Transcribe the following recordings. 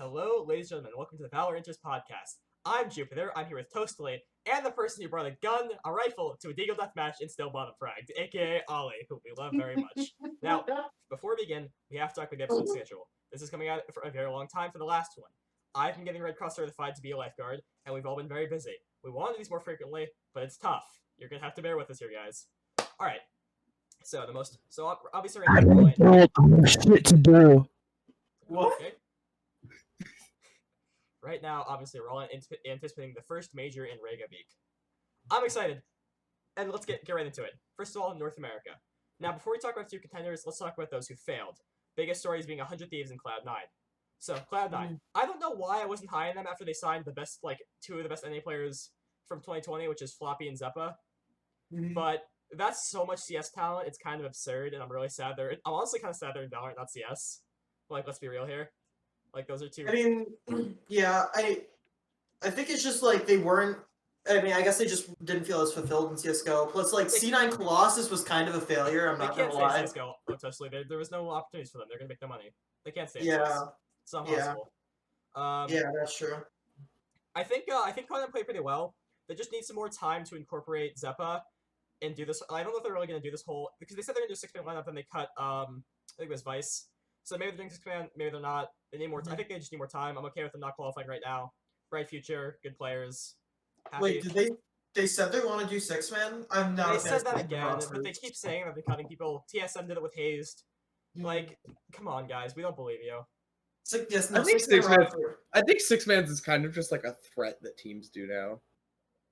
Hello, ladies and gentlemen. Welcome to the Valor-Inters podcast. I'm JJup1ter. I'm here with Toastly and the person who brought a gun, a rifle, to a Deagle deathmatch and still bottom fragged, aka Ollie, who we love very much. Now, before we begin, we have to talk about the episode schedule. This is coming out for a very long time for the last one. I've been getting Red Cross certified to be a lifeguard, and we've all been very busy. We want to do these more frequently, but it's tough. You're gonna have to bear with us here, guys. All right. So obviously I don't have shit to do. What? Okay. Right now, obviously, we're all anticipating the first major in Reykjavik. I'm excited, and let's get right into it. First of all, North America. Now, before we talk about two contenders, let's talk about those who failed. Biggest stories being 100 Thieves and Cloud9. So, Cloud9. I don't know why I wasn't high on them after they signed the best, two of the best NA players from 2020, which is Floppy and Zeppa. But that's so much CS talent, it's kind of absurd, and I'm really sad I'm honestly kind of sad they're in Valorant, not CS. Let's be real here. Those are two. I mean, yeah, I think it's just they weren't. I mean, I guess they just didn't feel as fulfilled in CS:GO. Plus, C9 Colossus was kind of a failure. I'm not gonna lie. CS:GO, especially there was no opportunities for them. They're gonna make no money. They can't stay. Yeah, it's not possible. Yeah, that's true. I think Cloud9 played pretty well. They just need some more time to incorporate Zeppa and do this. I don't know if they're really gonna do this whole because they said they're gonna do a 6-man lineup, and they cut I think it was Vice. So maybe they're doing 6-man, maybe they're not. They need more. I think they just need more time. I'm okay with them not qualifying right now. Bright future, good players. Happy. Wait, did they said they want to do 6-man? I'm not. They said that again, but they keep saying that they're cutting people. TSM did it with Hazed. Come on, guys, we don't believe you. Yes, no, I think 6-man. I think 6-man's is kind of just like a threat that teams do now.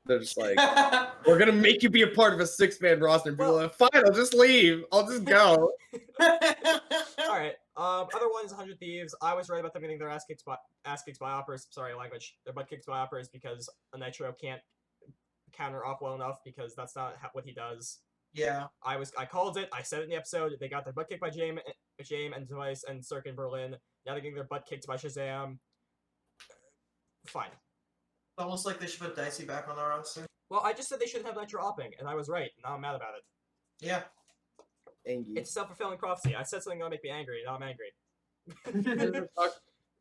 They're just like, we're gonna make you be a part of a 6-man roster. And people are like, fine, I'll just leave. I'll just go. All right. Other ones, 100 Thieves. I was right about them getting their ass kicked by operas. Sorry, language. Their butt kicked by operas because a Nitro can't counter off well enough because that's not what he does. Yeah. I called it. I said it in the episode. They got their butt kicked by Jame and Device and Cirque in Berlin. Now they're getting their butt kicked by Shazam. Fine. It's almost like they should put Dicey back on the roster. Well, I just said they shouldn't have Nitro opping, and I was right. Now I'm mad about it. Yeah. Angry. It's a self-fulfilling prophecy. I said something that'll make me angry. Now I'm angry. All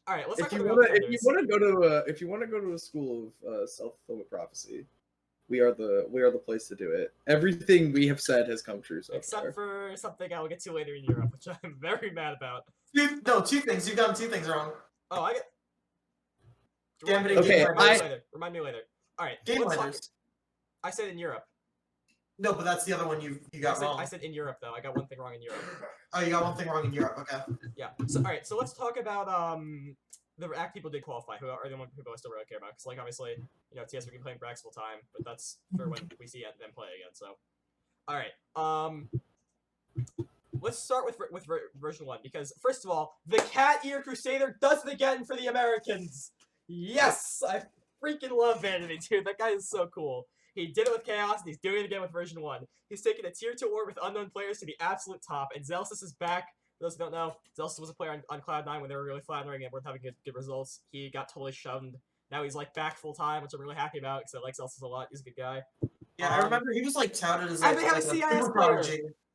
right, let's talk about if you want to go to a school of self-fulfilling prophecy, we are the place to do it. Everything we have said has come true so except far. for something I will get to later in Europe, which I'm very mad about. No, two things. You've gotten two things wrong. Oh, I get. Remind me later. All right. Game Winders. I said in Europe. No, but that's the other one you got wrong. I said in Europe though. I got one thing wrong in Europe. Oh, you got one thing wrong in Europe. Okay. Yeah. So all right. So let's talk about the act people did qualify. Who are the one people I still really care about? Because obviously TS we can play in Brax full time, but that's for when we see them play again. So all right. Let's start with version 1 because first of all, the Cat Ear Crusader does it again for the Americans. Yes, I freaking love Vanity, dude. That guy is so cool. He did it with Chaos, and he's doing it again with version 1. He's taken a tier 2 war with unknown players to the absolute top, and Zelsis is back. For those who don't know, Zelsis was a player on Cloud9 when they were really flattering and weren't having good results. He got totally shoved. Now he's back full time, which I'm really happy about because I like Zelsis a lot. He's a good guy. Yeah, I remember he was touted as and they have a CIS player.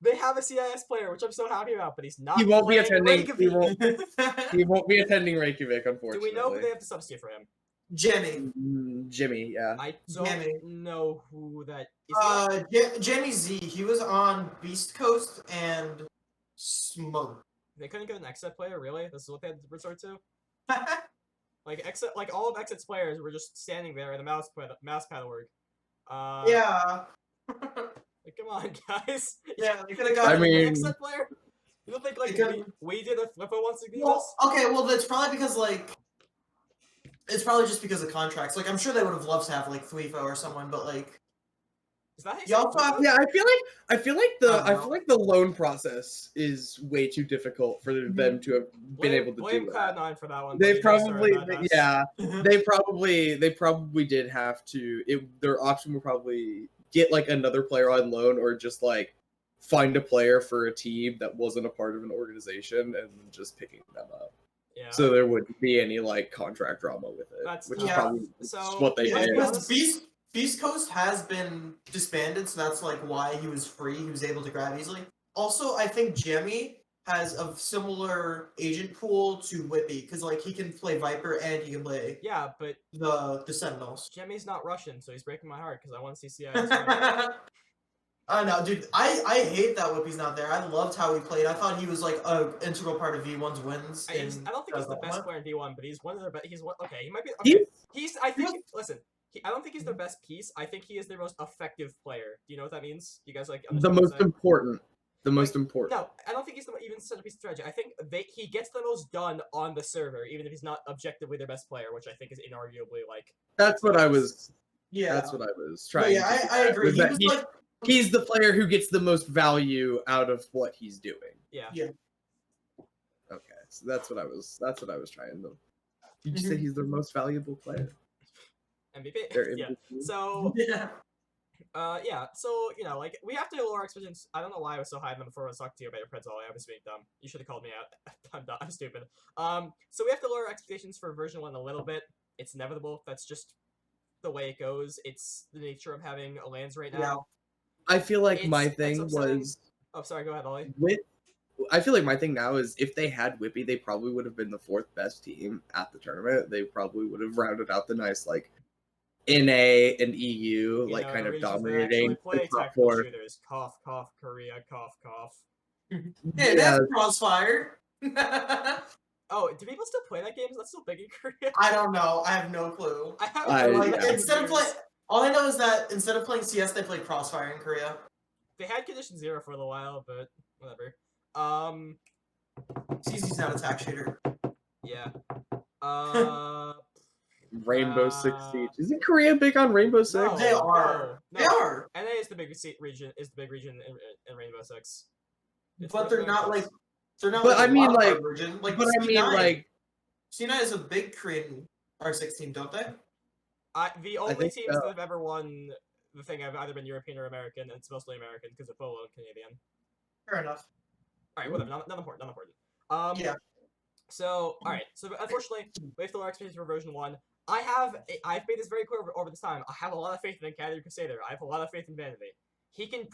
They have a CIS player, which I'm so happy about, but he's not. He won't be attending. He won't be attending Reykjavik, unfortunately. Do we know who they have to substitute for him? Jimmy, yeah. I don't know who that is. Jimmy Z. He was on Beast Coast and Smoke. They couldn't get an Exit player, really? This is what they had to resort to? All of Exit's players were just standing there in the mouse pad work. Yeah. Come on, guys. Yeah, you could have got an Exit player? You don't think we did a Flippo wants to be this? Okay, well that's probably because it's probably just because of contracts. I'm sure they would have loved to have Thweefo or someone, but is that yeah, I feel like the loan process is way too difficult for them to have been able to do that. Cloud9 for that one. They probably did have to. Their option would probably get another player on loan or just find a player for a team that wasn't a part of an organization and just picking them up. Yeah. So there wouldn't be any contract drama with it, which is probably what they did. Because Beast Coast has been disbanded, so that's why he was free. He was able to grab easily. Also, I think Jimmy has a similar agent pool to Whippy, because like he can play Viper and he can play Yeah, but the Sentinels. Jemmy's not Russian, so he's breaking my heart because I want to see CIS win. I know, dude. I hate that Whippy's not there. I loved how he played. I thought he was like an integral part of V1's wins. I don't think he's the best player in V1, but he's one of their best. He's one. Okay, he might be. He- Okay, he's. I think. Listen, I don't think he's their best piece. I think he is their most effective player. Do you know what that means? You guys like The understand what I'm most saying? important. The most important. No, I don't think he's even such a piece of strategy. I think he gets the most done on the server, even if he's not objectively their best player, which I think is inarguably like. That's what I was. Yeah, That's what I was No, trying. yeah, to I agree. was He that was he- like, He's the player who gets the most value out of what he's doing. Yeah. Okay, so that's what I was. That's what I was trying to. Did you say he's the most valuable player? MVP. Their Yeah. MVP? So. yeah. Yeah, so, you know, like, we have to lower our expectations. I don't know why I was so high on them before I was talking to you about your Prince Ollie. I was being dumb. You should have called me out. I'm dumb. I'm stupid. So we have to lower our expectations for version 1 a little bit. It's inevitable. That's just the way it goes. It's the nature of having a lands right now. Yeah. I feel like It's- my it's thing upsetting. was Oh, sorry, go ahead, Ollie. with. I feel like my thing now is if they had Whippy, they probably would have been the 4th best team at the tournament. They probably would have rounded out the nice like NA and EU, You like know, kind the of regions that dominating actually play the top tactical 4. shooters. Cough, cough, Korea, cough, cough. Hey, that's Crossfire. Oh, do people still play that game? Is that still big in Korea? I don't know. I have no clue. I haven't I- played Like, that in instead of years. playing, all I know is that instead of playing CS, they play Crossfire in Korea. They had Condition Zero for a little while, but whatever. CZ's not a attack shooter. Yeah. Rainbow Six Siege. Isn't Korea big on Rainbow Six? No, They are. no, They no. are. NA is the big region. Is the big region in Rainbow Six. It's But they're very not close. like. They're not. But like I mean, a wildcard like- version. Like, But I mean, C9. like, C9 is a big Korean R6 team, don't they? The only think teams so. that have ever won the thing have either been European or American, and it's mostly American because of Polo and Canadian. Fair enough. All right, whatever. Not important. Not important. Yeah. So, all right. So, unfortunately, we have to lower expectations for version 1. I've made this very clear over this time. I have a lot of faith in Academy Crusader. I have a lot of faith in Vanity. He can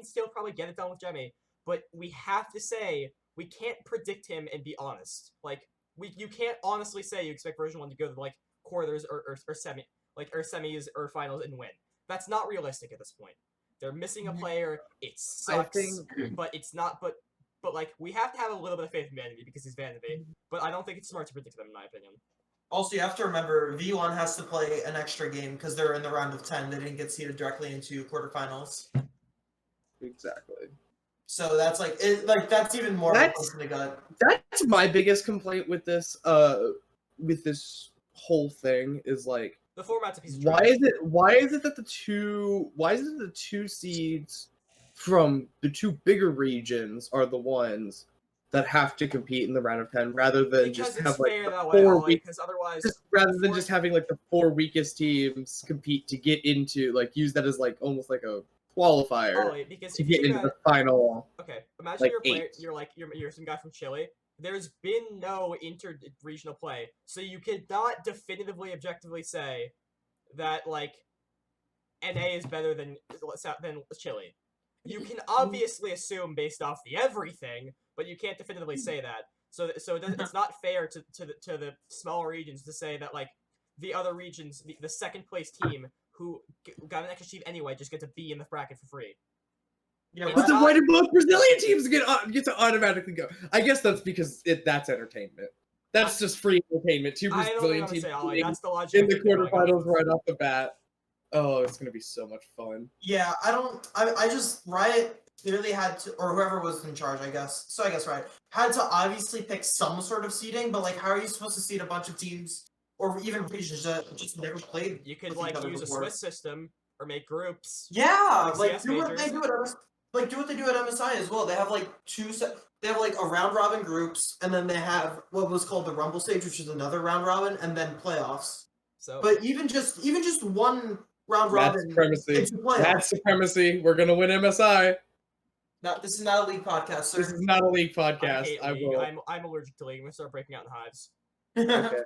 still probably get it done with Jemmy, but we have to say we can't predict him and be honest. Like you can't honestly say you expect version 1 to go to like quarters or semis or finals and win. That's not realistic at this point. They're missing a player. It sucks, but it's not. But like we have to have a little bit of faith in Vanity because he's Vanity. But I don't think it's smart to predict them in my opinion. Also, you have to remember V1 has to play an extra game because they're in the round of 10. They didn't get seeded directly into quarterfinals. exactly. So that's like that's even more That's- in the gut. That's my biggest complaint with this whole thing is like The format's a piece of why trash. is it that the two seeds from the 2 bigger regions are the ones that have to compete in the round of 10 rather than Because just it's have like fair the that way, 4 Ollie, weak, because otherwise rather than four- just having like the 4 weakest teams compete to get into like use that as like almost like a qualifier Ollie, because to if you get think into about the final. okay, imagine like, you're a player, 8. you're some guy from Chile. There's been no inter-regional play, so you cannot definitively, objectively say that like NA is better than Chile. You can obviously assume based off the everything, but you can't definitively say that. So it's not fair to the smaller regions to say that like the other regions, the second place team who got an extra seed anyway, just get to be in the bracket for free. Yeah, It's But then not- why do both Brazilian teams get to automatically go? I guess that's because that's entertainment. That's just free entertainment. 2 I don't think Brazilian I'm gonna teams say Ollie. being That's the logic. in the I think they're going off quarterfinals of. right off the bat. Oh, it's gonna be so much fun. Yeah, I just Riot clearly had to, or whoever was in charge, I guess. So I guess Riot had to obviously pick some sort of seeding, but like, how are you supposed to seed a bunch of teams or even regions that just never played? You could with like each other use a before? Swiss system or make groups. Yeah, Like like CS do what they majors. do at do what they do at MSI as well. They have like they have like a round robin groups, and then they have what was called the Rumble stage, which is another round robin, and then playoffs. So But even just one round That's robin supremacy. into playoffs. That's supremacy. We're gonna win MSI. This is not a league podcast, sir. This is not a league I podcast. hate I League. will. I'm allergic to League. I'm gonna start breaking out in hives. Okay.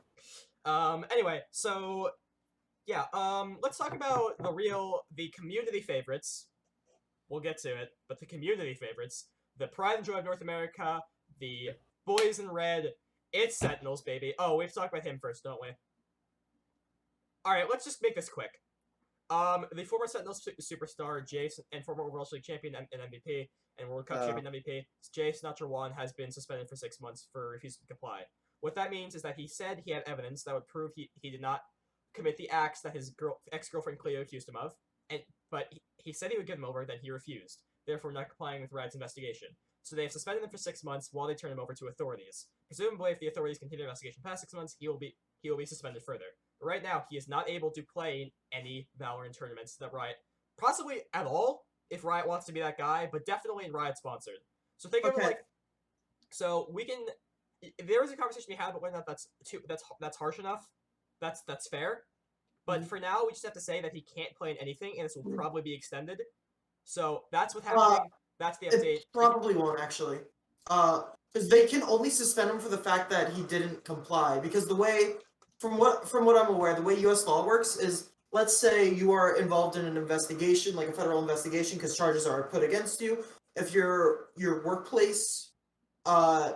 Anyway, so yeah, let's talk about the community favorites. We'll get to it, but the community favorites, the pride and joy of North America, the boys in red, it's Sentinels, baby. Oh, we have to talk about him first, don't we? Alright, let's just make this quick. The former Sentinels superstar, Jace, and former Overwatch League champion and MVP, and World Cup champion MVP, JJup1ter has been suspended for 6 months for refusing to comply. What that means is that he said he had evidence that would prove he did not commit the acts that his ex-girlfriend Cleo accused him of, but he said he would give him over, then he refused, therefore not complying with Riot's investigation. So they have suspended him for 6 months while they turn him over to authorities. Presumably, if the authorities continue the investigation past 6 months, he will be suspended further. Right now, he is not able to play in any Valorant tournaments that Riot, possibly at all, if Riot wants to be that guy, but definitely in Riot sponsored. So think of it like, so we can. There is a conversation we had, but whether or not that's harsh enough, that's fair. But for now, we just have to say that he can't play in anything, and this will probably be extended. So that's what's happening. That's the update. It probably won't actually, because they can only suspend him for the fact that he didn't comply. Because the way, from what I'm aware, the way U.S. law works is, let's say you are involved in an investigation, like a federal investigation, because charges are put against you. If your workplace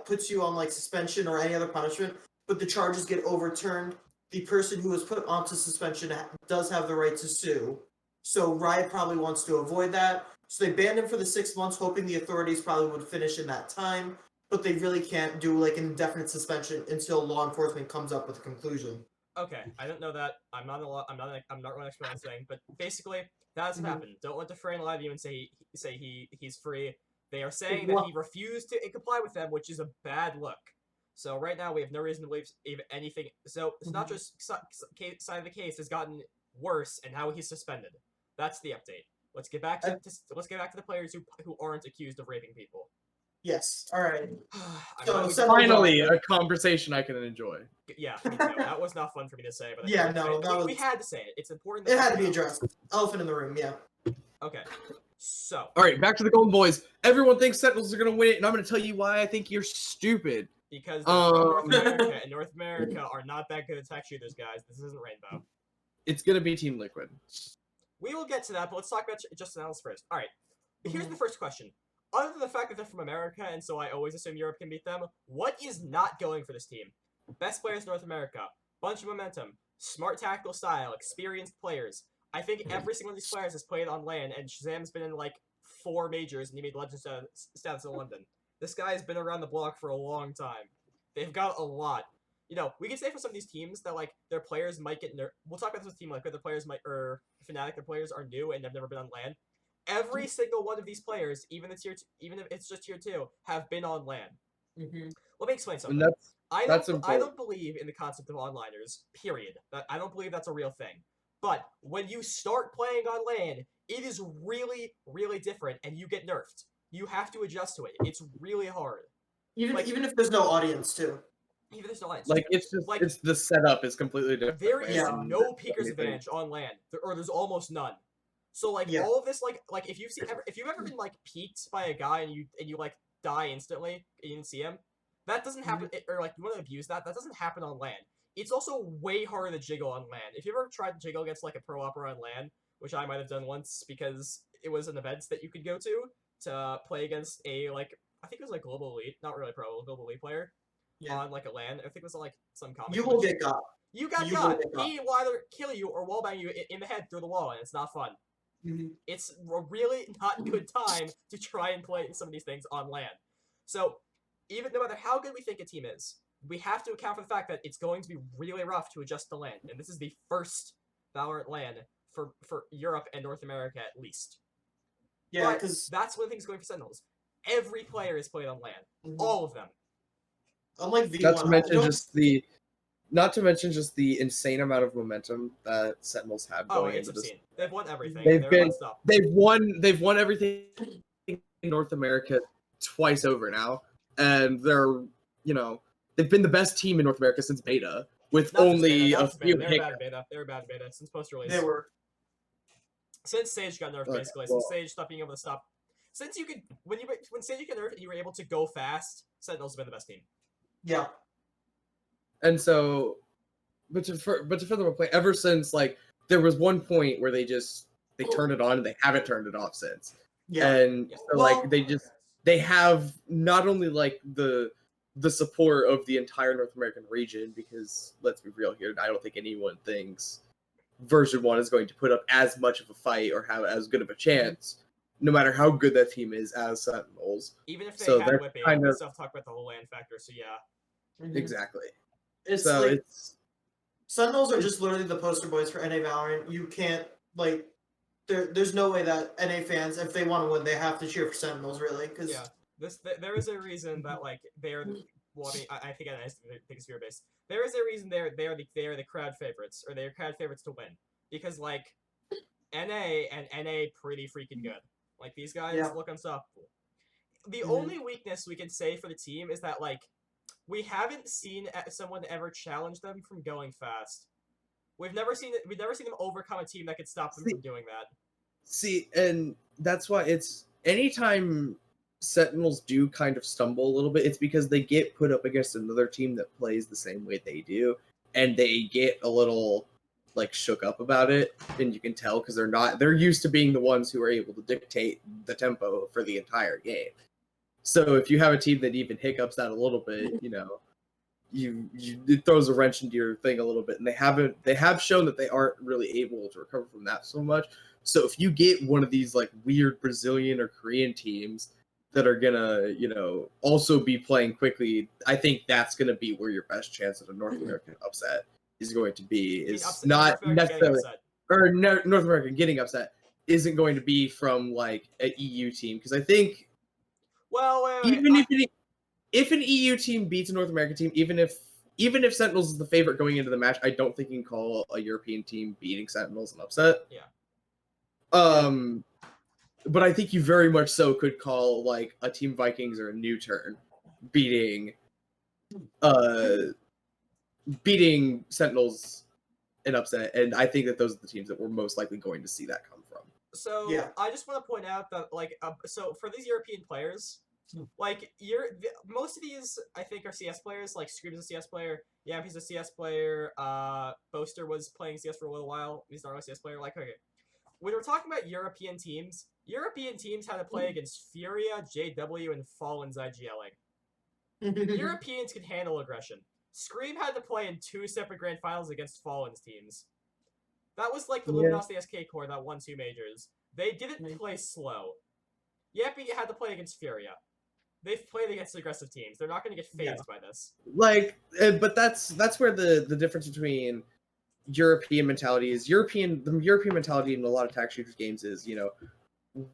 puts you on like suspension or any other punishment, but the charges get overturned, the person who was put onto suspension does have the right to sue. So Riot probably wants to avoid that. So they banned him for the 6 months, hoping the authorities probably would finish in that time. But they really can't do like an indefinite suspension until law enforcement comes up with a conclusion. Okay, I don't know that. I'm not really expert on this thing, but basically that doesn't happen. Don't let DeFrain lie to you and say he's free. They are saying that he refused to comply with them, which is a bad look. So right now we have no reason to believe anything. So it's not just side of the case has gotten worse, and now he's suspended. That's the update. Let's get back to the players who aren't accused of raping people. Yes. All right. So finally, a conversation I can enjoy. Yeah, me too. That was not fun for me to say, but yeah, we had to say it. It's important. It had to be addressed. Elephant in the room. Yeah. Okay. So. All right, back to the Golden Boys. Everyone thinks Sentinels are gonna win it, and I'm gonna tell you why I think you're stupid. Because North America and North America are not that good at tech shooters, guys. This isn't Rainbow. It's gonna be Team Liquid. We will get to that, but let's talk about Just Analysis first. All right. Here's the first question. Other than the fact that they're from America, and so I always assume Europe can beat them, what is not going for this team? Best players North America, bunch of momentum, smart tactical style, experienced players. I think every single one of these players has played on LAN, and Shazam's been in like 4 majors, and he made legend status in London. This guy's been around the block for a long time. They've got a lot. You know, we can say for some of these teams that like their players might get we'll talk about this team like where the players might Fnatic, their players are new and have never been on LAN. Every single one of these players, even if it's just tier 2, have been on LAN. Let me explain something. I don't believe in the concept of onliners, period. I don't believe that's a real thing. But when you start playing on LAN, it is really, really different, and you get nerfed. You have to adjust to it. It's really hard. Even if there's no audience, too. Even if there's no audience. Like, it's just, like, it's the setup is completely different. There is no peeker's advantage on LAN, or there's almost none. So, like, all of this, like if you've ever been, like, peeked by a guy and you like, die instantly, and you didn't see him, that doesn't happen, or, like, you want to abuse that doesn't happen on LAN. It's also way harder to jiggle on LAN. If you ever tried to jiggle against, like, a pro opera on LAN, which I might have done once because it was an event that you could go to play against a, like, I think it was, like, Global Elite, not really pro, Global Elite player, on, like, a LAN. I think it was, like, some comic. You will get got. You got got. He will either kill you or wallbang you in the head through the wall, and it's not fun. It's a really not good time to try and play some of these things on LAN. So, even no matter how good we think a team is, we have to account for the fact that it's going to be really rough to adjust to LAN, and this is the first Valorant LAN for Europe and North America at least. Yeah, because that's one of the things going for Sentinels. Every player is played on LAN, all of them. Unlike V1, not to mention just the insane amount of momentum that Sentinels have going into this. They've won everything. They've won everything in North America twice over now, and they're they've been the best team in North America since beta, with only a few. They were bad beta since post release. They were. Since Sage got nerfed, basically. Since Sage stopped being able to stop. Since you could, when Sage got nerfed and you were able to go fast, Sentinels have been the best team. Yeah. And so, but to further play, ever since like there was one point where they turned it on and they haven't turned it off since. Yeah. And so, like they just they have not only like the support of the entire North American region, because let's be real here, I don't think anyone thinks version 1 is going to put up as much of a fight or have as good of a chance, no matter how good that team is, as Sentinels. Even if they So had they're Whippy, kind we of still have to talk about the whole land factor. So yeah, exactly. It's So like it's Sentinels are just literally the poster boys for NA Valorant. You can't like there's no way that NA fans, if they want to win, they have to cheer for Sentinels, really. Because yeah. There is a reason that like they're well, I mean, I think I think it's fear based. There is a reason they are the crowd favorites, or they're crowd favorites to win, because like NA and NA pretty freaking good. Like these guys Yeah. look unstoppable. The Mhm. only weakness we can say for the team is that like we haven't seen someone ever challenge them from going fast. We've never seen them overcome a team that could stop them from doing that. See, and that's why it's anytime Sentinels do kind of stumble a little bit, it's because they get put up against another team that plays the same way they do, and they get a little like shook up about it, and you can tell because they're used to being the ones who are able to dictate the tempo for the entire game. So if you have a team that even hiccups that a little bit, you know, it throws a wrench into your thing a little bit, and they have shown that they aren't really able to recover from that so much. So if you get one of these like weird Brazilian or Korean teams that are gonna, you know, also be playing quickly, I think that's gonna be where your best chance at a North American upset is going to be. Is not necessarily, or North American getting upset isn't going to be from like an EU team, because I think, well, even if an EU team beats a North American team, even if Sentinels is the favorite going into the match, I don't think you can call a European team beating Sentinels an upset. Yeah. But I think you very much so could call like a Team Vikings or a New Turn beating Sentinels an upset, and I think that those are the teams that we're most likely going to see that come from. So Yeah. I just want to point out that like so for these European players, like most of these I think are CS players. Like Scream's a CS player, Yampy's a CS player, Boaster was playing CS for a little while. He's not a CS player. Like, okay, when we're talking about European teams had to play against Furia, JW, and Fallen's IGLing. Europeans can handle aggression. Scream had to play in 2 separate grand finals against Fallen's teams. That was like the Luminosity SK core that won 2 majors. They didn't play slow. Yappy had to play against Furia. They've played against aggressive teams. They're not going to get phased by this. Like, but that's where the difference between European mentality is. The European mentality in a lot of tactical shooters games is, you know,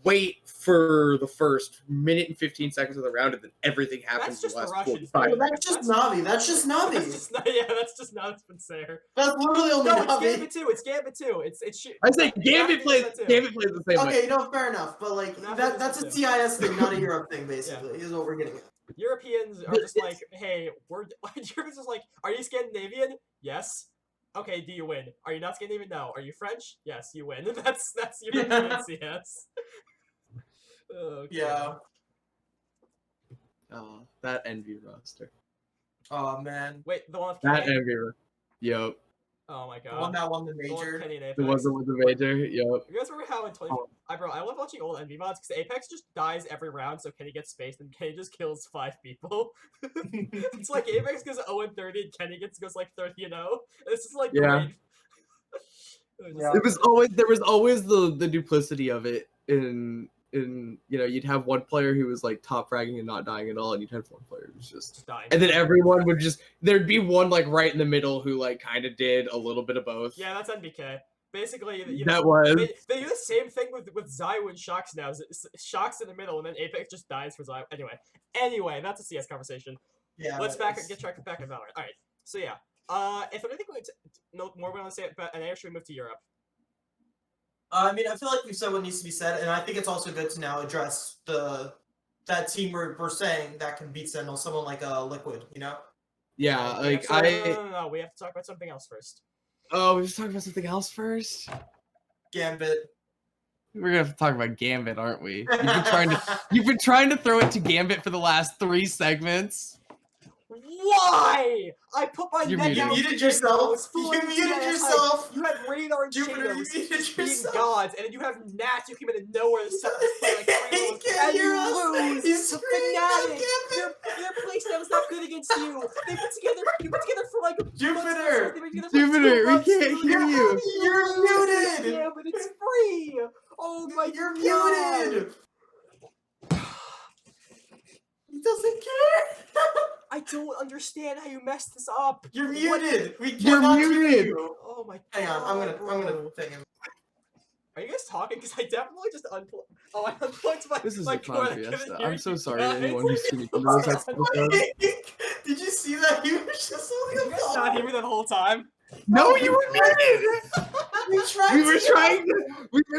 wait for the first minute and 15 seconds of the round, and then everything happens. That's just the Russians. That's just Navi. That's just Navi. That's just not Spencer. That's literally only No, Navi. It's Gambit too. It's I say Gambit plays the same way. Okay, no, fair enough. But like that's a CIS thing, not a Europe thing. Basically, is what we're getting at. Europeans are just like, hey, Europeans just like, are you Scandinavian? Yes. Okay, do you win? Are you not Scandinavian? No. Are you French? Yes, you win. That's European CS. Okay. Yeah. Oh, that Envy roster. Oh man. Wait, the one with That Kenny? Envy. Yep. Oh my god. The one that won the The one with major. Kenny and Apex. The one with the major. Yep. You guys remember how in 20... I love watching old NV mods because Apex just dies every round, so Kenny gets spaced and Kenny just kills 5 people. It's like Apex goes 0-30 and Kenny goes like 30-0. It's just like great. Yeah. There was always the duplicity of it in you know, you'd have one player who was like top fragging and not dying at all, and you'd have one player who's just dying. And then everyone would there'd be one like right in the middle who like kind of did a little bit of both. Yeah, that's NBK. Basically, they do the same thing with Zyu and Shox now. Shox in the middle, and then Apex just dies for Zyu. Anyway, that's a CS conversation. Yeah. Let's get track back of Valorant. All right. So yeah, if anything, no more we want to say about NA, should we move to Europe? I mean, I feel like we've said what needs to be said, and I think it's also good to now address that team we're saying that can beat Sentinel, someone like Liquid, you know? Yeah, like no, we have to talk about something else first. Oh, we just talk about something else first. Gambit. We're gonna have to talk about Gambit, aren't we? You've been trying to throw it to Gambit for the last 3 segments. Why? I put my You neck muted. out. You muted yourself. It's full You of muted CIS yourself. hype. You had Radar and Jupiter, you Shadows muted being yourself. gods, and then you have Nats who came out of nowhere to set this play like He Ramos, can't and hear you us. lose He's to screaming, Fnatic. no, Their play style is not good against you. They've been together for like Jupiter. They've been together for Jupiter, 2 we months, can't dude. hear How you. do You're lose this muted. game, but it's free. Oh my You're god. muted. He doesn't care. I don't understand how you messed this up. You're What- muted. We You're cannot hear muted. you. Oh my god. Hang on, I'm gonna bro. ping him. Are you guys talking? Because I definitely just unplugged. Oh, I unplugged my. This is my a cord. Clown I couldn't Fiesta. hear I'm so you sorry guys. anyone who's tuning into this episode. Did you see that? He was just Did you guys not hear me the whole time? No, you were muted. We tried We were to-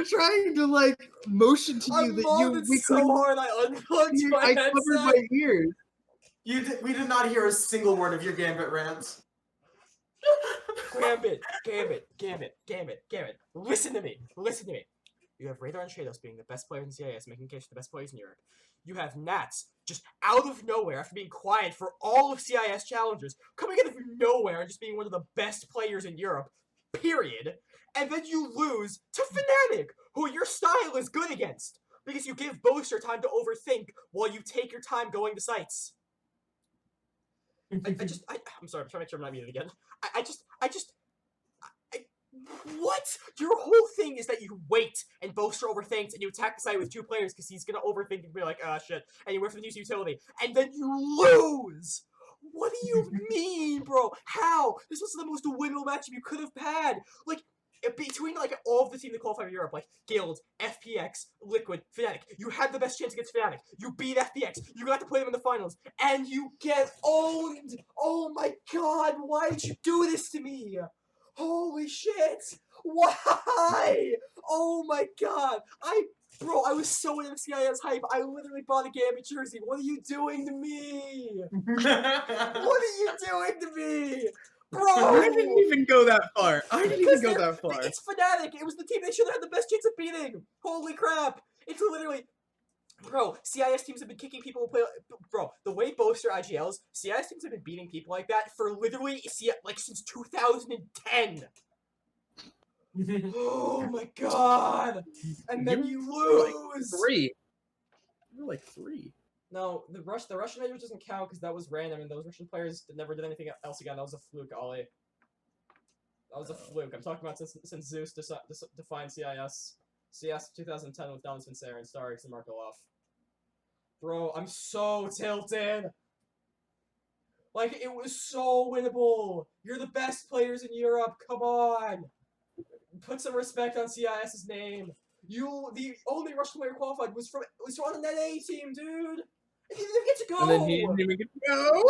trying to like motion to I you that moaned we so couldn't hard I unplugged hear. my I covered headset. my ears. We did not hear a single word of your Gambit rants. Gambit. Listen to me. You have Radar and Shadows being the best players in CIS, making case for the best players in Europe. You have Nats just out of nowhere after being quiet for all of CIS challengers, coming out of nowhere and just being one of the best players in Europe. Period. And then you lose to Fnatic, who your style is good against, because you give Boaster time to overthink while you take your time going to sites. I'm sorry, I'm trying to make sure I'm not muted again. What? Your whole thing is that you wait and Boaster overthinks and you attack the site with 2 players because he's gonna overthink and be like, ah, shit, and you wait for the use utility, and then you lose! What do you mean, bro? How? This was the most winnable matchup you could have had! Like, between like all of the teams that qualify for Europe, like Guild, FPX, Liquid, Fnatic, you had the best chance against Fnatic. You beat FPX. You got to play them in the finals, and you get owned. Oh my god! Why did you do this to me? Holy shit! Why? Oh my god! Bro, I was so into CIS hype. I literally bought a Gambit jersey. What are you doing to me? What are you doing to me? Bro! I didn't even go that far. It's Fnatic. It was the team they should have had the best chance of beating. Holy crap! It's literally, bro. CIS teams have been kicking people who play. Bro, the way Boaster IGLs, CIS teams have been beating people like that for literally since 2010. Oh my god! And then you lose. 3. You're like 3. No, the Russian major doesn't count because that was random, and those Russian players never did anything else again. That was a fluke, Ollie. That was a fluke. I'm talking about since Zeus defined CIS. CS 2010 with Down Sincere and Starix and Marco off. Bro, I'm so tilted. Like, it was so winnable. You're the best players in Europe. Come on. Put some respect on CIS's name. The only Russian player qualified was on a net A team, dude. And he didn't get to go. And then he didn't even get to go.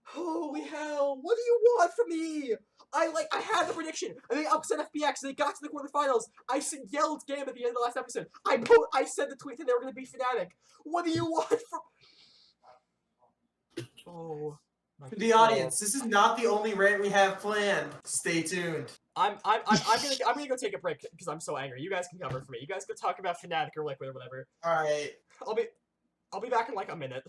Holy hell! What do you want from me? I had the prediction, and they upset FPX, and they got to the quarterfinals. I yelled game at the end of the last episode. I said the tweet that they were gonna beat Fnatic. What do you want from? Oh. To the audience, this is not the only rant we have planned. Stay tuned. I'm gonna go take a break because I'm so angry. You guys can cover for me. You guys go talk about Fnatic or Liquid or whatever. All right. I'll be back in like a minute.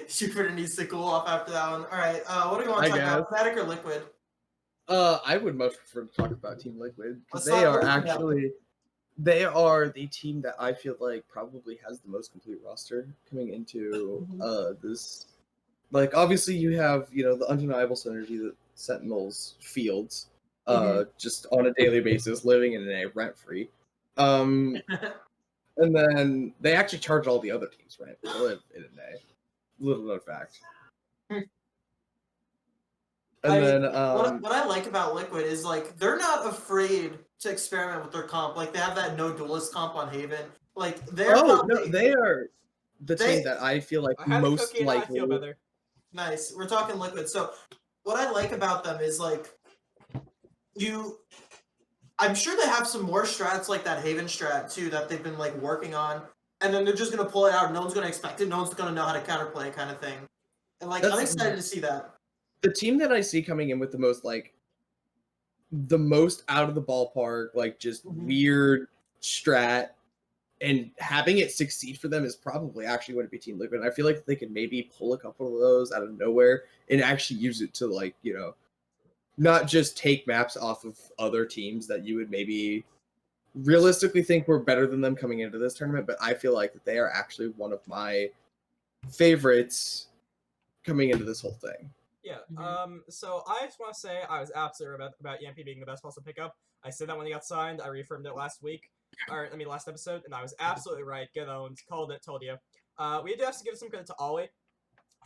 Jupiter needs to cool off after that one. All right. What do you want to talk about? Fnatic or Liquid? I would much prefer to talk about Team Liquid because Let's they talk are about actually they are the team that I feel like probably has the most complete roster coming into this. Like, obviously you have, the undeniable synergy that Sentinels fields just on a daily basis, living in an A rent-free. And then they actually charge all the other teams rent to live in an A. Little known fact. And what I like about Liquid is, like, they're not afraid to experiment with their comp. Like, they have that no duelist comp on Haven. Like, they're they are the team that I feel like I had a most cookie and I likely. feel better. Nice. We're talking Liquid. So, what I like about them is, like, I'm sure they have some more strats like that Haven strat, too, that they've been, like, working on. And then they're just going to pull it out. No one's going to expect it. No one's going to know how to counterplay kind of thing. And, like, I'm excited to see that. The team that I see coming in with the most out of the ballpark, like, just weird strat and having it succeed for them is probably actually going to be Team Liquid. I feel like they could maybe pull a couple of those out of nowhere and actually use it to, like, you know, not just take maps off of other teams that you would maybe realistically think were better than them coming into this tournament, but I feel like that they are actually one of my favorites coming into this whole thing. Yeah. So I just want to say I was absolutely about Yampy being the best possible pickup. I said that when he got signed. I reaffirmed it last week, last episode, and I was absolutely right. Get owned. Called it. Told you. We do have to give some credit to Ollie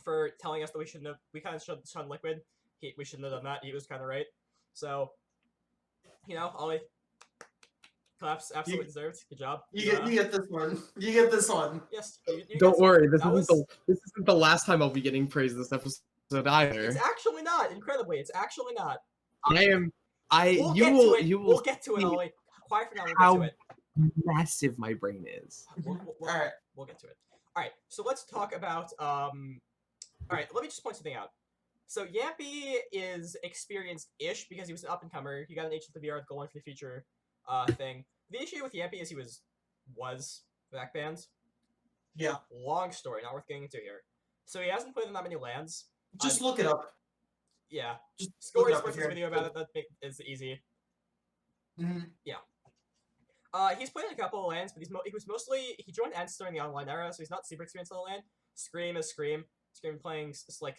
for telling us that we shouldn't have. We kind of should shun Liquid. We shouldn't have done that. He was kind of right. So, you know, Ollie, claps, absolutely deserved. Good job. You get this one. You get this one. Yes. Don't worry. This isn't the last time I'll be getting praised this episode either. It's actually not. Incredibly, it's actually not. We'll get to it, Ollie. Quiet for now. We'll get to it. Massive my brain is. All right. We'll get to it. All right. So let's talk about. All right. Let me just point something out. So Yampy is experienced-ish because he was an up-and-comer. He got an H at the VR goal for the future thing. The issue with Yampy is he was back banned. Yeah. Long story, not worth getting into here. So he hasn't played in that many LANs. Just look it up. Yeah. Just Score look it up Esports has a video about it that is easy. Mm-hmm. Yeah. He's played in a couple of LANs, but he joined Ents during the online era, so he's not super experienced on the LAN. Scream is Scream. Scream playing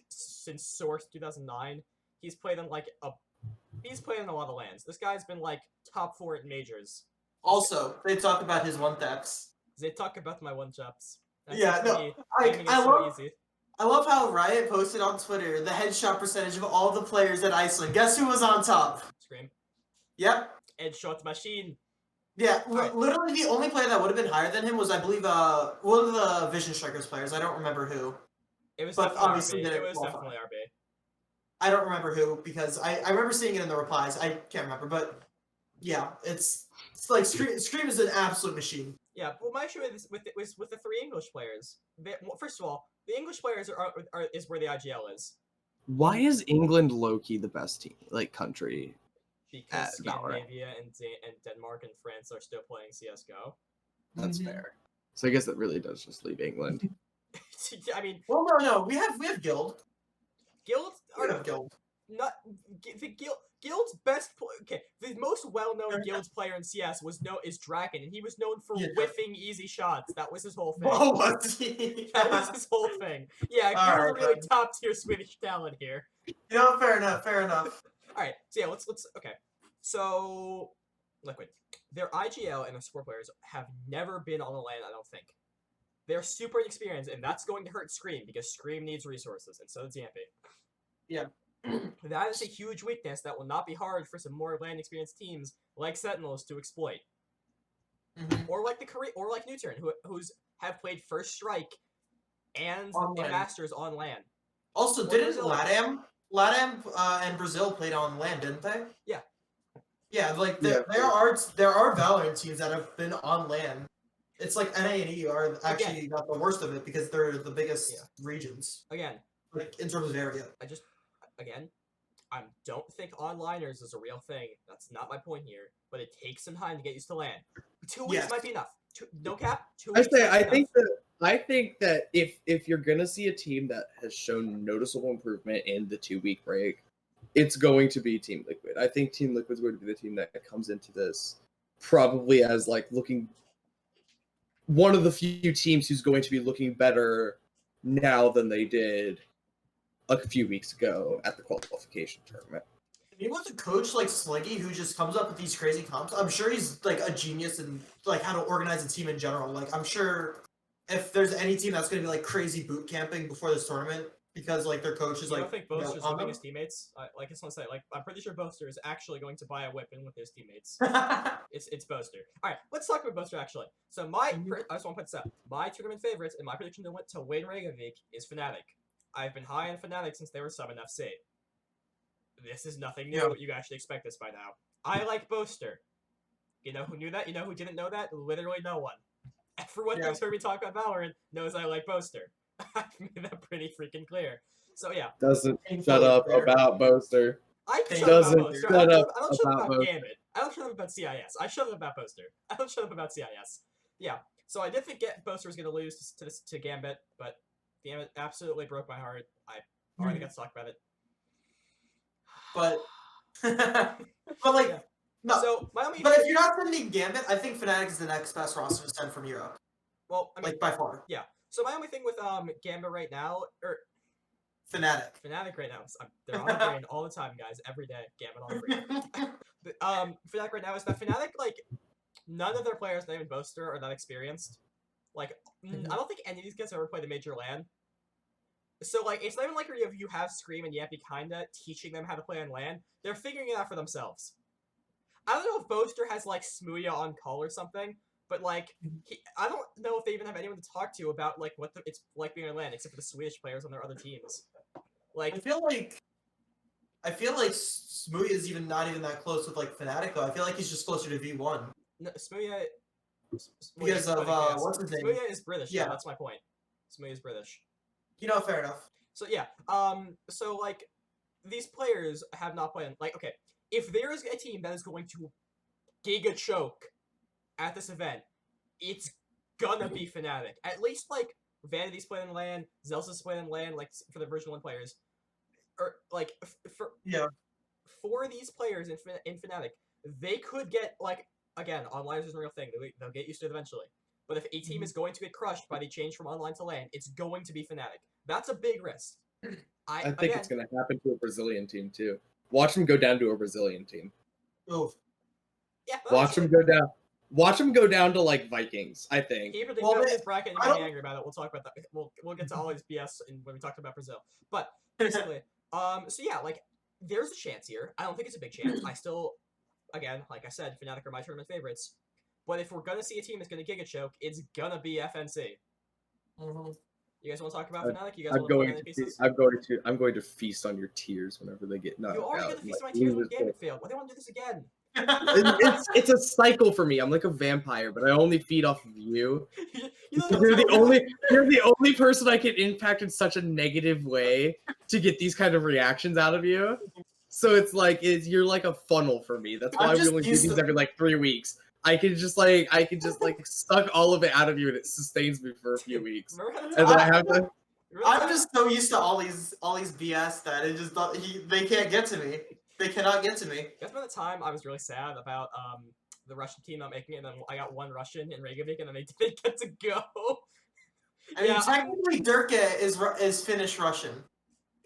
since Source 2009. He's played in a lot of LANs. This guy's been like top 4 at majors. Also, they talk about his one taps. They talk about my one chops. Yeah, no, I love how Riot posted on Twitter the headshot percentage of all the players at Iceland. Guess who was on top? Scream. Yep. Headshot machine. Yeah, literally the only player that would have been higher than him was, I believe, one of the Vision Strikers players. I don't remember who. It was but obviously RB. It was definitely RB. I don't remember who because I remember seeing it in the replies. I can't remember, but yeah, it's like Scream is an absolute machine. Yeah, well, my issue was with the 3 English players. First of all, the English players is where the IGL is. Why is England low-key the best team, like, country? Because Scandinavia and Denmark and France are still playing CS:GO. That's fair. So I guess that really does just leave England. I mean, well, no, we have Guild. Guild are Guild. Not the Guild's best. Okay, the most well-known Guild's player in CS is Dragon, and he was known for whiffing easy shots. That was his whole thing. Oh, was he? That was his whole thing. Yeah, Guild's a really top-tier Swedish talent here. You know, fair enough. Fair enough. All right, so yeah, let's okay. So Liquid, their IGL and their support players have never been on the LAN. I don't think. They're super inexperienced, and that's going to hurt Scream because Scream needs resources, and so does Yampy. Yeah. That is a huge weakness that will not be hard for some more LAN experienced teams like Sentinels to exploit. Or like Newturn, who's have played First Strike and Masters on LAN. Also, didn't LATAM and Brazil played on LAN, didn't they? Yeah. Yeah, like there are Valorant teams that have been on LAN. It's like NA and E are actually not the worst of it because they're the biggest regions. Again, like in terms of area. I don't think onliners is a real thing. That's not my point here. But it takes some time to get used to LAN. 2 weeks might be enough. No cap. 2 weeks. I think that if you're gonna see a team that has shown noticeable improvement in the 2-week break, it's going to be Team Liquid. I think Team Liquid's going to be the team that comes into this probably as like looking one of the few teams who's going to be looking better now than they did a few weeks ago at the qualification tournament. You want a coach like Sliggy who just comes up with these crazy comps? I'm sure he's like a genius in like how to organize a team in general. Like I'm sure if there's any team that's going to be like crazy boot camping before this tournament because like their coach is like. I don't think Boaster's whipping his teammates. I just want to say like I'm pretty sure Boaster is actually going to buy a whipping with his teammates. It's Boaster. All right, let's talk about Boaster actually. So I just want to put this up. My tournament favorites and my prediction to win Reykjavik is Fnatic. I've been high on Fnatic since they were sub in FC. This is nothing new. You guys should expect this by now. I like Boaster. You know who knew that? You know who didn't know that? Literally no one. Everyone who's heard me talk about Valorant knows I like Boaster. I've made that pretty freaking clear. So yeah. Doesn't shut up about Boaster. I shut up about Boaster. I don't shut up about Gambit. I don't shut up about CIS. I shut up about Boaster. I don't shut up about CIS. Yeah. So I did think Boaster was going to lose to Gambit, but Gambit absolutely broke my heart. I already got to talk about it. But like Yeah. no. So my only But if you're not sending Gambit, I think Fnatic is the next best roster to send from Europe. well, I mean, Like by far. yeah. So my only thing with Gambit right now, or Fnatic. Fnatic right now, they're on the brain all the time, guys. Every day, Gambit on the brain. But, Fnatic right now is that Fnatic, like, none of their players, not even Boaster, are that experienced. Like, I don't think any of these guys ever played a major LAN. So, like, it's not even like you have Scream and Yappy kinda teaching them how to play on LAN. They're figuring it out for themselves. I don't know if Boaster has, like, Smooya on call or something, but, like, I don't know if they even have anyone to talk to about, like, what it's like being on LAN, except for the Swedish players on their other teams. Like, I feel like Smoothie is not even that close with like Fnatic though. I feel like he's just closer to V1. no, Smooya... Because of what's his name? Smooya is British, yeah, Yeah. that's my point. Smooya is British. Fair enough. So yeah, so like, these players have not played. Like, okay, if there is a team that is going to giga choke at this event, it's gonna be Fnatic. At least like Vanity's playing in LAN, Zelsa's playing in LAN, like for the version 1 players, or like for these players in Fnatic, they could get like again online is a real thing. They'll get used to it eventually. But if a team is going to get crushed by the change from online to LAN, it's going to be Fnatic. That's a big risk. I think it's going to happen to a Brazilian team too. Watch them go down to a Brazilian team. Oh. Yeah. Watch them go down. Watch them go down to like Vikings. I think. He predicted his bracket and getting angry about it. We'll talk about that. We'll get to all his BS when we talked about Brazil. But basically, so yeah, like there's a chance here. I don't think it's a big chance. I still, again, like I said, Fnatic are my tournament favorites. But if we're gonna see a team that's gonna giga choke, it's gonna be FNC. Mm-hmm. You guys want to talk about Fnatic? You guys I'm want to going play any pieces? I'm going to feast on your tears whenever they get knocked out. You already got to feast on my tears when Gambit failed. Why do they want to do this again? It's a cycle for me. I'm like a vampire, but I only feed off of you. You're the only person I can impact in such a negative way to get these kind of reactions out of you. So it's like you're like a funnel for me. That's why we only do these every like 3 weeks. I can just suck all of it out of you, and it sustains me for a few weeks. And then I have to. I'm just so used to Ollie's BS that it just they can't get to me. They cannot get to me. That's by the time I was really sad about the Russian team not making it, and then I got one Russian in Reykjavik, and then they didn't get to go. I mean, technically, Durka is Finnish Russian.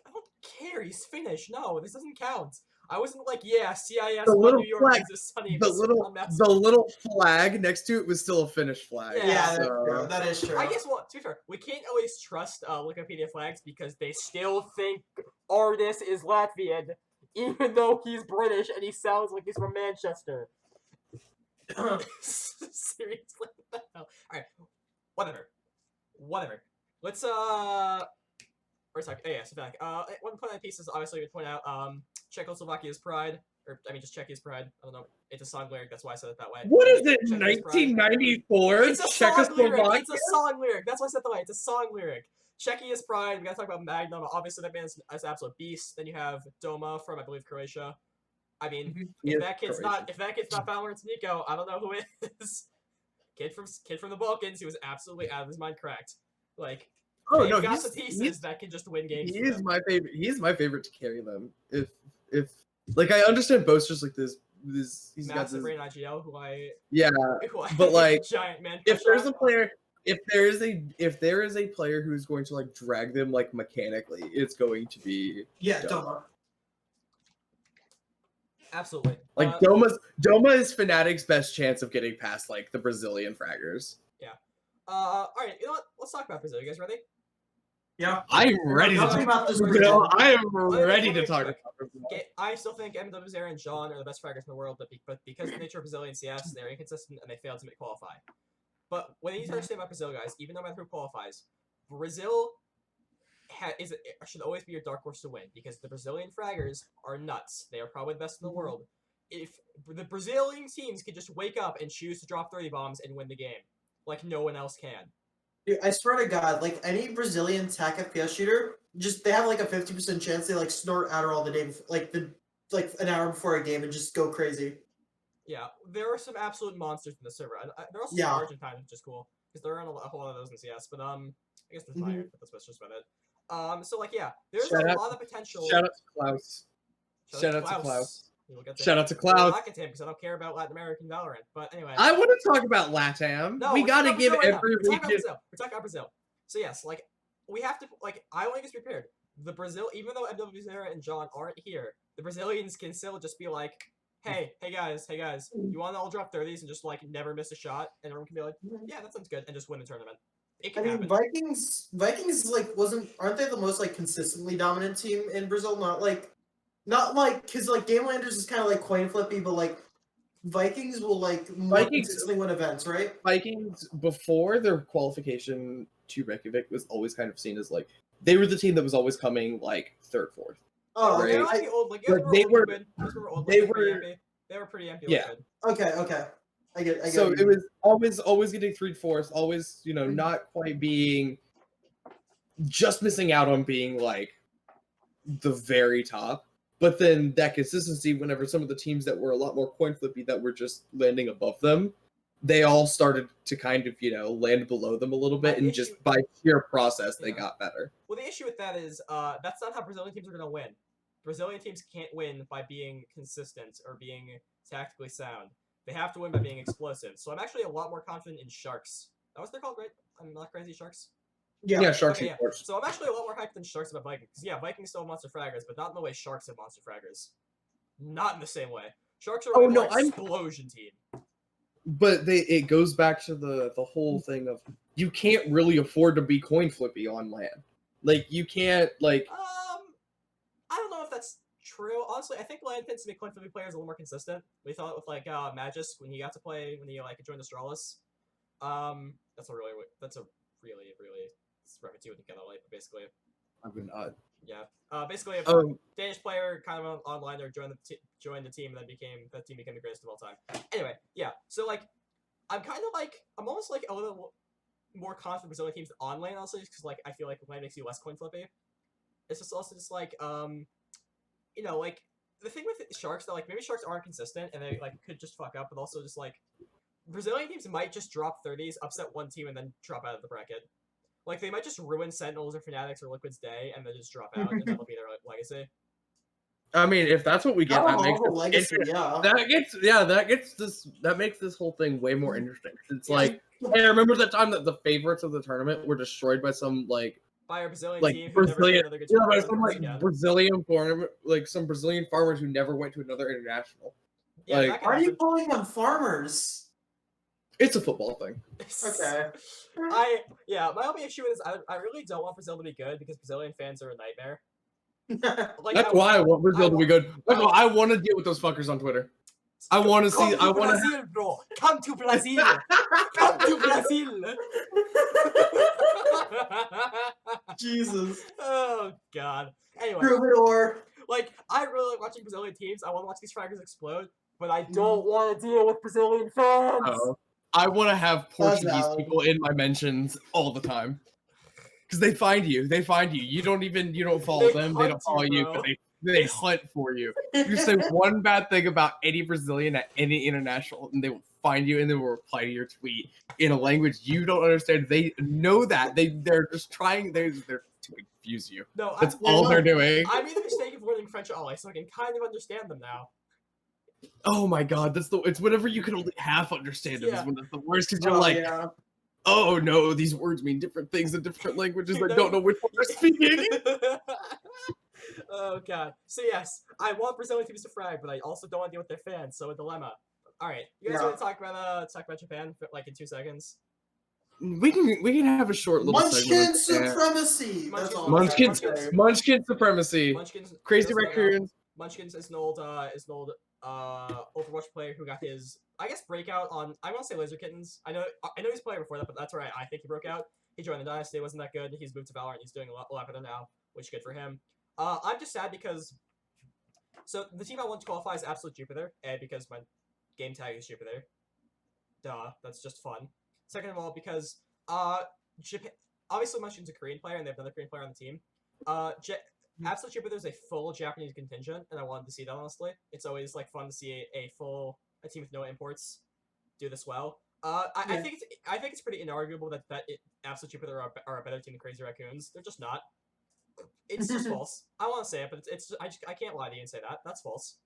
I don't care. He's Finnish. No, this doesn't count. I wasn't like, yeah, CIS, the little New York flag, is sunny. the little flag next to it was still a Finnish flag. Yeah, so. That is true. I guess, well, to be fair, we can't always trust Wikipedia flags because they still think Artis is Latvian, even though he's British and he sounds like he's from Manchester. Seriously, what the hell? Alright, whatever. Let's, where's that? Oh, yeah, so back. One point of the piece is obviously we point out, Czechoslovakia's pride, or, I mean, just Czechia's pride. I don't know. It's a song lyric, that's why I said it that way. What is it, 1994? It's a song lyric! It's a song lyric! That's why I said it that way. It's a song lyric. Czechia's pride, we gotta talk about Magnum. Obviously, that man is an absolute beast. Then you have Doma from, I believe, Croatia. I mean, if that kid's not Valor-Inters Nico, I don't know who is. Kid from the Balkans, he was absolutely out of his mind cracked. Like, oh no, got the pieces that can just win games. He is my favorite. He is my favorite to carry them. If like I understand Boaster's like this. He's got this brain IGL but like giant man. If there's a player. If there is a player who's going to like drag them like mechanically, it's going to be Doma. Absolutely. Like Doma is Fnatic's best chance of getting past like the Brazilian fraggers. Yeah. All right. You know what? Let's talk about Brazil. You guys ready? Yeah. I'm ready to talk about this. I am ready to talk about Brazil. I still think MWZera and John are the best fraggers in the world, but because of the nature of Brazilian CS, they're inconsistent and they fail to qualify. But what you need to understand about Brazil, guys, even no matter who qualifies, Brazil should always be your dark horse to win because the Brazilian fraggers are nuts. They are probably the best in the world. If the Brazilian teams could just wake up and choose to drop 30 bombs and win the game, like no one else can. Dude, I swear to God, like any Brazilian TAC FPS shooter, they have like a 50% chance they like snort Adderall the day before, like an hour before a game and just go crazy. Yeah, there are some absolute monsters in the server. They're also Argentine, which is cool. because there aren't a whole lot of those in CS. But I guess there's Mhm. Fire, but that's just about it. So like yeah, there's Shout a out- lot of potential. Shout out to Klaus. Shout out to Klaus. We'll get to Shout him. out to We'll Klaus. not get to him because I don't care about Latin American Valorant. But anyway. I want to talk about LATAM. No, We we're got to talking give about Brazil right now. every We're talking about region. Brazil. We're talking about Brazil. So yes, like we have to like I want to get prepared. The Brazil, even though MWZera and John aren't here, the Brazilians can still just be like, hey guys, you want to all drop 30s and just like never miss a shot, and everyone can be like, yeah, that sounds good, and just win the tournament. It I can mean, happen. Vikings like aren't they the most like consistently dominant team in Brazil? Not like because like Gamelanders is kind of like coin flippy, but like Vikings will like more Vikings- consistently win events, right? Vikings, before their qualification to Reykjavik, was always kind of seen as like they were the team that was always coming like third, fourth. Oh, right. they're like the old, like But they were- they they were pretty were- empty. They were pretty empty. Yeah. Okay. I get So you. it was always getting 3rd, 4th, always not quite being, just missing out on being like the very top. But then that consistency, whenever some of the teams that were a lot more coin flippy that were just landing above them, they all started to kind of land below them a little bit, and just by sheer process they got better. Well, the issue with that is that's not how Brazilian teams are going to win. Brazilian teams can't win by being consistent or being tactically sound. They have to win by being explosive. So I'm actually a lot more confident in Sharks. That was what they're called, right? I'm not crazy, Sharks? Yeah, Sharks Okay, and Force. So I'm actually a lot more hyped than Sharks about Vikings. Because, yeah, Vikings still have monster fraggers, but not in the way Sharks have monster fraggers. Not in the same way. Sharks are a more explosion team. But it goes back to the whole thing of you can't really afford to be coin flippy on land. Like you can't like. I don't know if that's true. Honestly, I think land tends to make coin flippy players a little more consistent. We thought it with like Magis when he got to play when he like joined Astralis. That's a really rough two together, like basically. I mean, Yeah. Basically, a Danish player kind of online or joined the team, and then that team became the greatest of all time. Anyway, yeah. So like, I'm almost like a little more confident Brazilian teams on lane, honestly, because like I feel like lane makes you less coin flippy. It's just also just like like the thing with Sharks that like maybe Sharks aren't consistent and they like could just fuck up, but also just like Brazilian teams might just drop 30s, upset one team, and then drop out of the bracket. Like, they might just ruin Sentinels or Fanatics or Liquid's day, and then just drop out, and that'll be their legacy. I mean, if that's what we get, that makes legacy, that makes this whole thing way more interesting. It's like, hey, I remember the time that the favorites of the tournament were destroyed by some by a Brazilian team who never played another good tournament Brazilian tournament, like some Brazilian farmers who never went to another international. Yeah, like, why are you calling them farmers? It's a football thing. Okay. My only issue is I really don't want Brazil to be good because Brazilian fans are a nightmare. Like, that's why I want Brazil to be good. That's why I want to deal with those fuckers on Twitter. I want to see. I want Brazil, bro. Come to Brazil. Come to Brazil. Jesus. Oh God. Anyway. Troubadour. Like, I really like watching Brazilian teams. I want to watch these fraggers explode, but I don't want to deal with Brazilian fans. Oh. I want to have Portuguese people in my mentions all the time. Because they find you. You don't follow them. They don't follow you, but they hunt for you. You say one bad thing about any Brazilian at any international, and they will find you and they will reply to your tweet in a language you don't understand. They know that. They're just trying they're to confuse you. No, that's all they're doing. I made the mistake of learning French Ollie, so I can kind of understand them now. Oh my God, it's whenever you can only half understand it is when that's the worst, because you're oh no, these words mean different things in different languages. I don't know which one they're speaking. Oh God. So yes, I want Brazilian teams to frag, but I also don't want to deal with their fans, so a dilemma. Alright, you guys want to talk about Japan for like in 2 seconds? We can have a short little Munchkin segment. supremacy. Munchkin supremacy. Crazy raccoons. Munchkins is an old Overwatch player who got his breakout on I won't say Laser Kittens. I know he's playing before that, but that's right. I think he broke out. He joined the Dynasty, wasn't that good. He's moved to Valorant. He's doing a lot better now, which is good for him. I'm just sad because the team I want to qualify is Absolute Jupiter, because my game tag is Jupiter. Duh, that's just fun. Second of all, because Japan, obviously Munchkin's a Korean player, and they have another Korean player on the team. Absolute Jupiter is a full Japanese contingent, and I wanted to see that, honestly. It's always like fun to see a team with no imports do this well. I think it's pretty inarguable that Absolute Jupiter are a better team than Crazy Raccoons. They're just not. It's just false. I want to say it, but I can't lie to you and say that. That's false.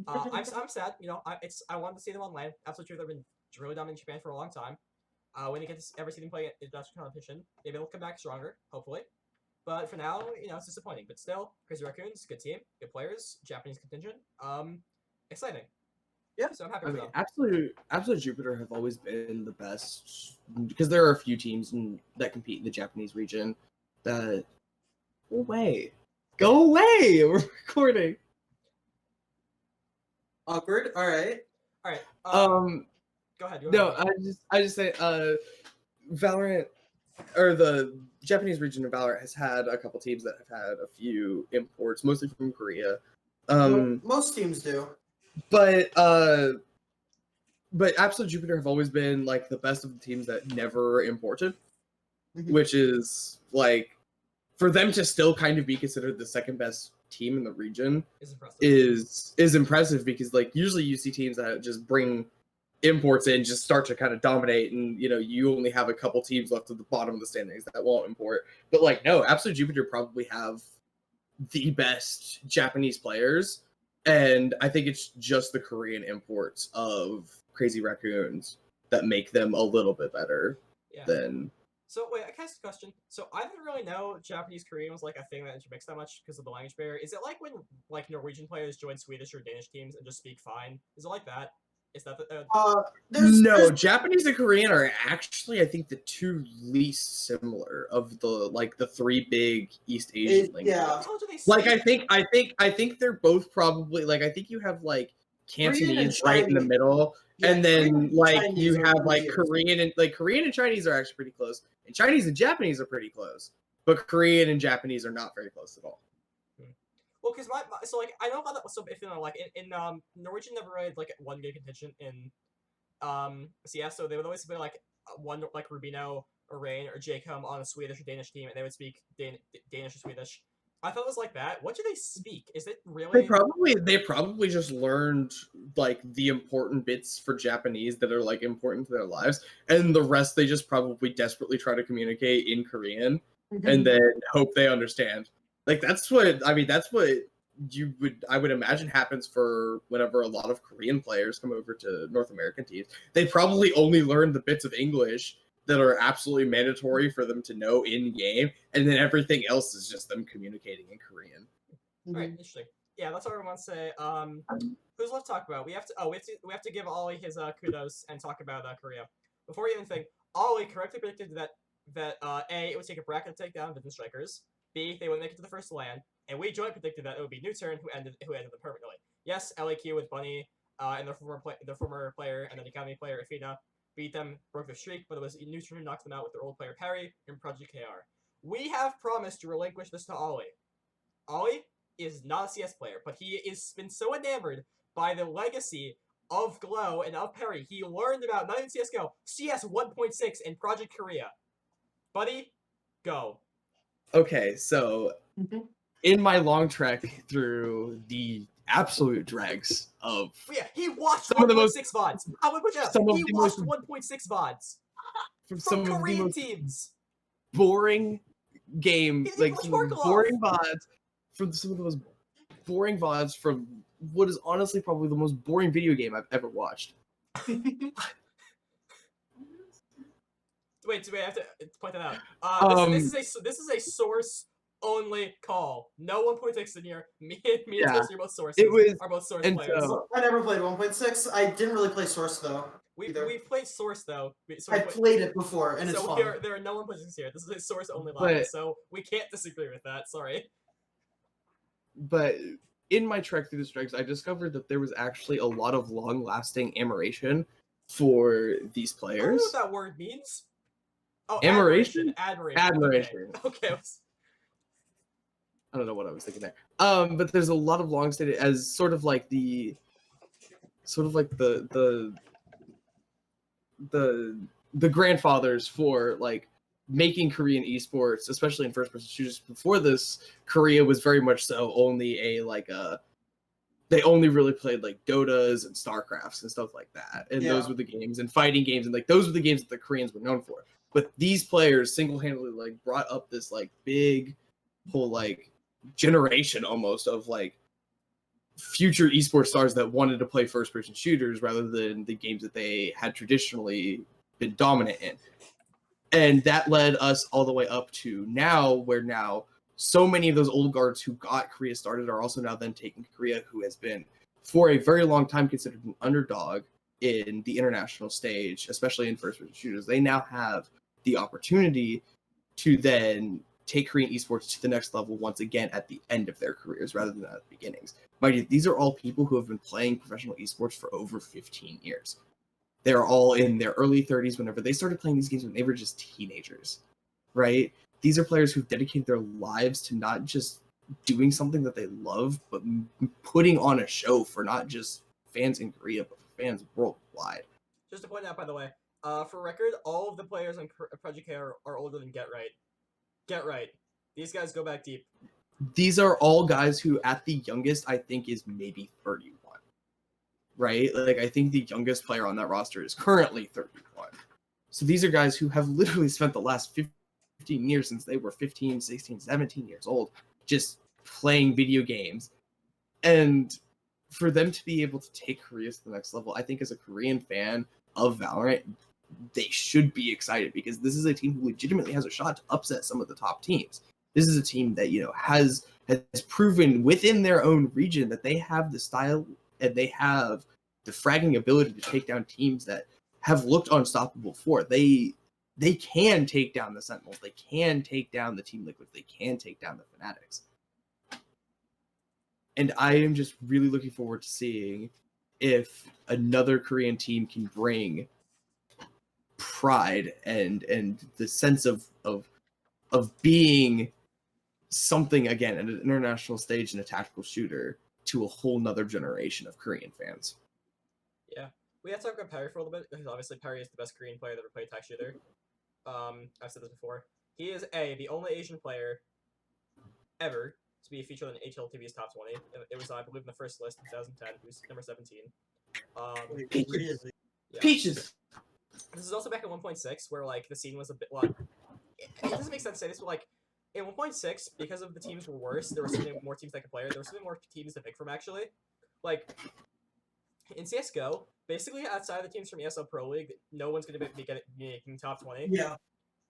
I'm sad. You know, I wanted to see them on LAN. Absolute Jupiter have been really dominating Japan for a long time. When you get to ever see them play international competition, maybe they'll come back stronger, hopefully. But for now, you know, it's disappointing. But still, Crazy Raccoons, good team, good players, Japanese contingent. Exciting. Yeah. So I'm happy I for mean, them. Absolute Jupiter have always been the best because there are a few teams that compete in the Japanese region that go away. We're recording. Awkward. All right. All right. Go ahead. No, I just say Valorant or the Japanese region of Valorant has had a couple teams that have had a few imports, mostly from Korea. Most teams do. But Absolute Jupiter have always been like the best of the teams that never imported, which is like for them to still kind of be considered the second best team in the region is impressive because like usually you see teams that just bring imports in, just start to kind of dominate, and you know you only have a couple teams left at the bottom of the standings that won't import. But like no, Absolute Jupiter probably have the best Japanese players, and I think it's just the Korean imports of Crazy Raccoons that make them a little bit better than. So wait, I can ask a question. So I didn't really know Japanese Korean was like a thing that intermixed that much because of the language barrier. Is it like when like Norwegian players join Swedish or Danish teams and just speak fine? Is it like that? Is that no, Japanese and Korean are actually I think the two least similar of the three big East Asian languages. Yeah. Like I think they're both probably like I think you have like Cantonese right in the middle. Yeah, and then like you have like Korean and Chinese are actually pretty close. And Chinese and Japanese are pretty close. But Korean and Japanese are not very close at all. Well, because so like I know about that. So if you know, like in Norwegian never really had like one good contingent in CS, so they would always be like one like Rubino or Rain or Jacom on a Swedish or Danish team, and they would speak Danish or Swedish. I thought it was like that. What do they speak? Is it really? They probably just learned like the important bits for Japanese that are like important to their lives, and the rest they just probably desperately try to communicate in Korean, and then hope they understand. Like that's what I would imagine happens for whenever a lot of Korean players come over to North American teams. They probably only learn the bits of English that are absolutely mandatory for them to know in game, and then everything else is just them communicating in Korean. All right, interesting. Yeah, that's what I want to say. Who's left to talk about? We have to give Ollie his kudos and talk about Korea. Before we even think, Ollie correctly predicted that A, it would take a bracket to take down Vision Strikers. B, they wouldn't make it to the first LAN, and we jointly predicted that it would be Newturn who ended them permanently. Yes, LAQ with Bunny and their former player and then Academy player Afina beat them, broke their streak, but it was Newturn who knocked them out with their old player Perry and Project KR. We have promised to relinquish this to Ollie. Ollie is not a CS player, but he has been so enamored by the legacy of Glow and of Perry, he learned about not even CSGO, CS 1.6 and Project Korea. Buddy, go. Okay, so in my long trek through the absolute dregs of he watched 1.6 VODs. I would put you he watched 1.6 VODs from Korean teams. Boring game, like boring VODs from some of the most boring VODs from what is honestly probably the most boring video game I've ever watched. Wait, I have to point that out. This is a source only call. No 1.6 in here. Me and Toasty are both sources. Are both source players. I never played 1.6. I didn't really play source though. We played source though. I played it before, and it's fun. There are no 1.6 here. This is a source only line, so we can't disagree with that. Sorry. But in my trek through the strikes, I discovered that there was actually a lot of long-lasting admiration for these players. I don't know what that word means. Oh, admiration. Admiration. Okay. I don't know what I was thinking there. But there's a lot of long-standing as sort of like the grandfathers for like making Korean esports, especially in first-person shooters. Before this, Korea was very much so only a they only really played like Dotas and Starcrafts and stuff like that. And those Yeah. were the games, and fighting games, and like those were the games that the Koreans were known for. But these players single-handedly like brought up this like big whole like generation almost of like future esports stars that wanted to play first-person shooters rather than the games that they had traditionally been dominant in. And that led us all the way up to now, where now so many of those old guards who got Korea started are also now then taking Korea, who has been for a very long time considered an underdog in the international stage, especially in first-person shooters. They now have the opportunity to then take Korean esports to the next level once again at the end of their careers rather than at the beginnings. Mind you, these are all people who have been playing professional esports for over 15 years. They're all in their early 30s whenever they started playing these games when they were just teenagers, right? These are players who've dedicated their lives to not just doing something that they love, but putting on a show for not just fans in Korea, but for fans worldwide. Just to point out, by the way, for record, all of the players on Project K are older than Get Right. Get Right. These guys go back deep. These are all guys who, at the youngest, I think is maybe 31. Right? Like, I think the youngest player on that roster is currently 31. So these are guys who have literally spent the last 15 years since they were 15, 16, 17 years old just playing video games. And for them to be able to take Korea to the next level, I think as a Korean fan of Valorant, they should be excited because this is a team who legitimately has a shot to upset some of the top teams. This is a team that, has proven within their own region that they have the style and they have the fragging ability to take down teams that have looked unstoppable before. They can take down the Sentinels. They can take down the Team Liquids. They can take down the Fanatics. And I am just really looking forward to seeing if another Korean team can bring pride and the sense of being something again at an international stage in a tactical shooter to a whole nother generation of Korean fans. Yeah. We have to talk about Perry for a little bit, because obviously Perry is the best Korean player that ever played tech shooter. I've said this before. He is the only Asian player ever to be featured on HLTV's top 20. It was, I believe, in the first list in 2010. He was number 17. Peaches. Yeah. Peaches. This is also back in 1.6, where like the scene was a bit. Well, it doesn't make sense to say this, but like in 1.6, because of the teams were worse, there were so many more teams that could play. There were so many more teams to pick from actually. Like in CS:GO, basically outside of the teams from ESL Pro League, no one's gonna be making top 20. Yeah.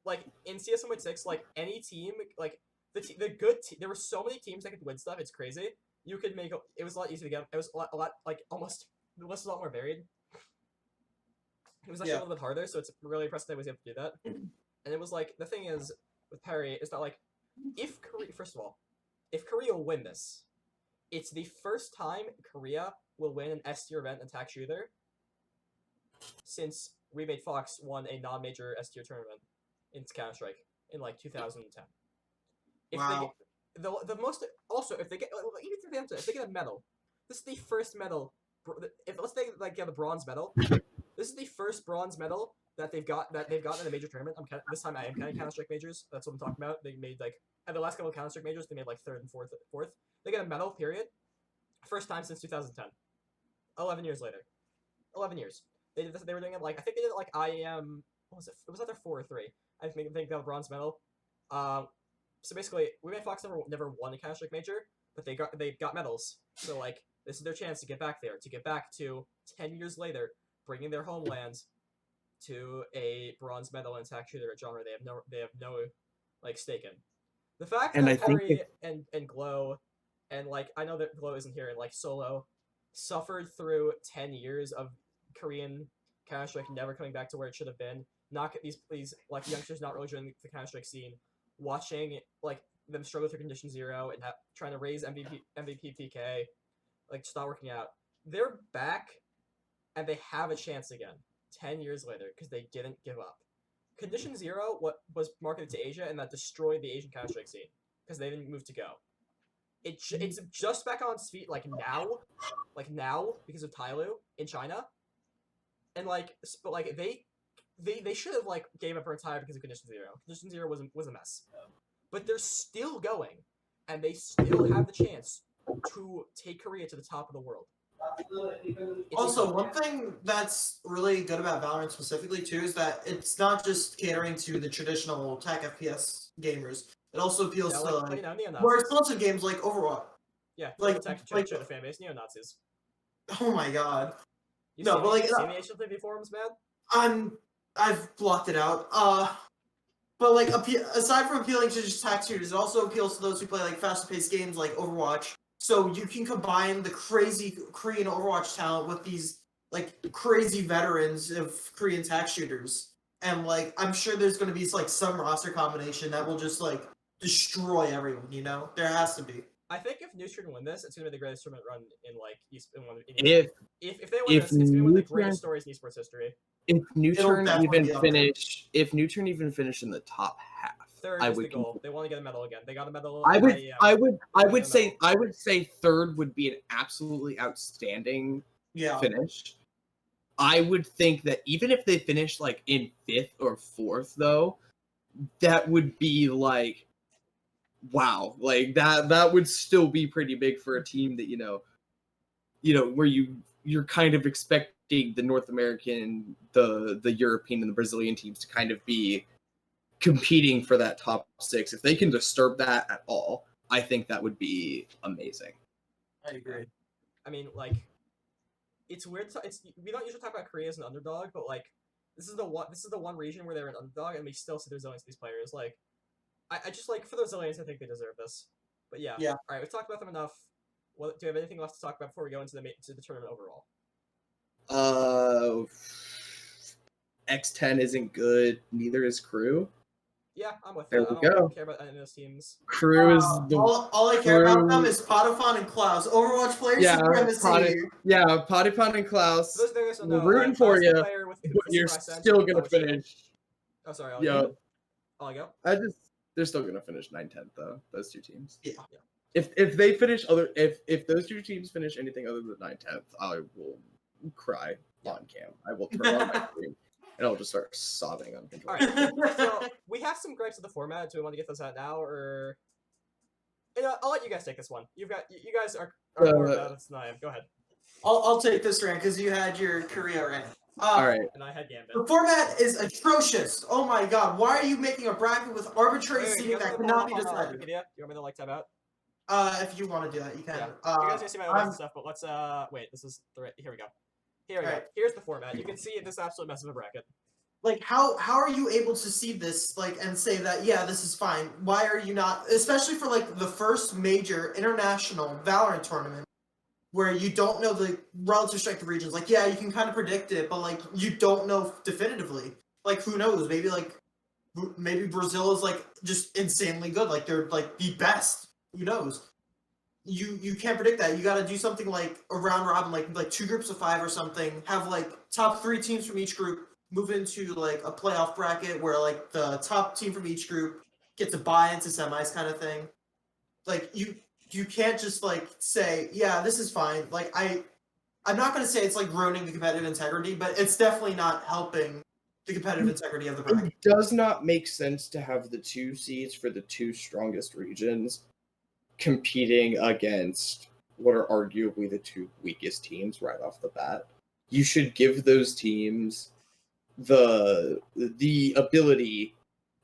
Like in CS 1.6, like any team, like the good there were so many teams that could win stuff. It's crazy. You could make it was a lot easier to get. It was a lot like almost the list was a lot more varied. It was actually a little bit harder, so it's really impressive that I was able to do that. And it was like the thing is with Perry is that like if Korea, first of all, if Korea will win this, it's the first time Korea will win an S-tier event in attack shooter since Remade Fox won a non-major S-tier tournament in Counter-Strike in like 2010. Wow. The most also if they get even if they get a medal, this is the first medal. If let's say like get a bronze medal, this is the first bronze medal that they've gotten in a major tournament. This time I am counting Counter-Strike majors. That's what I'm talking about. They made like at the last couple of Counter-Strike majors, they made like third and fourth. They get a medal. Period. First time since 2010. 11 years later. 11 years. They did this. They were doing it like I think they did it like IEM. What was it? It was either 4 or 3. I think they got a bronze medal. So basically, Remade Fox never won a Counter-Strike major, but they got medals. So like this is their chance to get back there, to get back to 10 years later, bringing their homeland to a bronze medal in attack shooter, a genre they have no like stake in. The fact that Perry and Glow and like I know that Glow isn't here and like Solo suffered through 10 years of Korean Counter-Strike never coming back to where it should have been. Not these like youngsters not really joining the Counter-Strike scene, watching like them struggle through Condition Zero and trying to raise MVP PK, like it's not working out. They're back, and they have a chance again 10 years later because they didn't give up. Condition Zero, what was marketed to Asia, and that destroyed the Asian Counter-Strike scene because they didn't move to Go. It's just back on its feet now because of Tyloo in China, and but they should have like gave up or retired because of Condition Zero. Condition Zero was a mess, but they're still going, and they still have the chance to take Korea to the top of the world. Also, one thing that's really good about Valorant specifically too is that it's not just catering to the traditional tech FPS gamers. It also appeals to you know, more neo-Nazis. explosive games like Overwatch. Yeah, like tech like show the fan base, neo-Nazis. oh my god. You No, see but like seen the HLTV forums, man? I've blocked it out. But like aside from appealing to just tech shooters, it also appeals to those who play like faster-paced games like Overwatch. So you can combine the crazy Korean Overwatch talent with these like crazy veterans of Korean tech shooters, and like I'm sure there's going to be like some roster combination that will just like destroy everyone. You know, there has to be. I think if Neutron win this, it's gonna be the greatest tournament run in like if they win if this, it's gonna be one of the Neutron- greatest stories in esports history. If Newturn definitely even be up there. finish, if Newturn even finish in the top half, Third I is would the goal. They want to get a medal again. They got a medal. I would, IEM. I would say, medal. I would say third would be an absolutely outstanding finish. I would think that even if they finish like in 5th or 4th, though, that would be like, wow, like that would still be pretty big for a team that you know, where you're kind of expecting the North American, the European, and the Brazilian teams to kind of be competing for that top 6. If they can disturb that at all, I think that would be amazing. I agree. I mean, like, it's weird. We don't usually talk about Korea as an underdog, but like, this is the one region where they're an underdog, and we still see the resilience of these players. Like, I just like for the resilience, I think they deserve this. But yeah. All right, we've talked about them enough. Do you have anything left to talk about before we go into the tournament overall? X10 isn't good. Neither is Crew. Yeah, I'm with there that. we I go. don't care about any of those teams. Crew is the all I care about them is Potafon and Klaus. Overwatch players supremacy. Potafon and Klaus. For those We're rooting for you, but you're still gonna finish. Oh, sorry. Ollie. Yeah. Ollie, go. They're still gonna finish 9-10 though. Those two teams. Yeah. If they finish if those two teams finish anything other than 9-10, I will cry on cam. I will turn on my screen and I'll just start sobbing on control. All right. So we have some gripes of the format. Do we want to get those out now, or I'll let you guys take this one. You guys are more about it than I am. Go ahead. I'll take this rant because you had your Korea rant. All right. And I had Gambit. The format is atrocious. Oh my god, why are you making a bracket with arbitrary seeding that cannot be decided? You want me to like time out? If you want to do that, you can. Yeah. You guys can see my own stuff, but let's wait. This is here we go. Here we go. Right. Here's the format. You can see this absolute mess of a bracket. Like how are you able to see this and say that this is fine? Why are you not, especially for like the first major international Valorant tournament where you don't know the relative strength of regions? Like you can kind of predict it, but like you don't know definitively. Like who knows? Maybe Brazil is like just insanely good. Like they're like the best. Who knows? You can't predict that. You got to do something like a round robin, like 2 groups of 5 or something. Have like top 3 teams from each group move into like a playoff bracket where like the top team from each group gets a bye into semis kind of thing. Like you can't just like say this is fine. Like I'm not gonna say it's like ruining the competitive integrity, but it's definitely not helping the competitive integrity of the bracket. It does not make sense to have the 2 seeds for the 2 strongest regions competing against what are arguably the 2 weakest teams right off the bat. You should give those teams the ability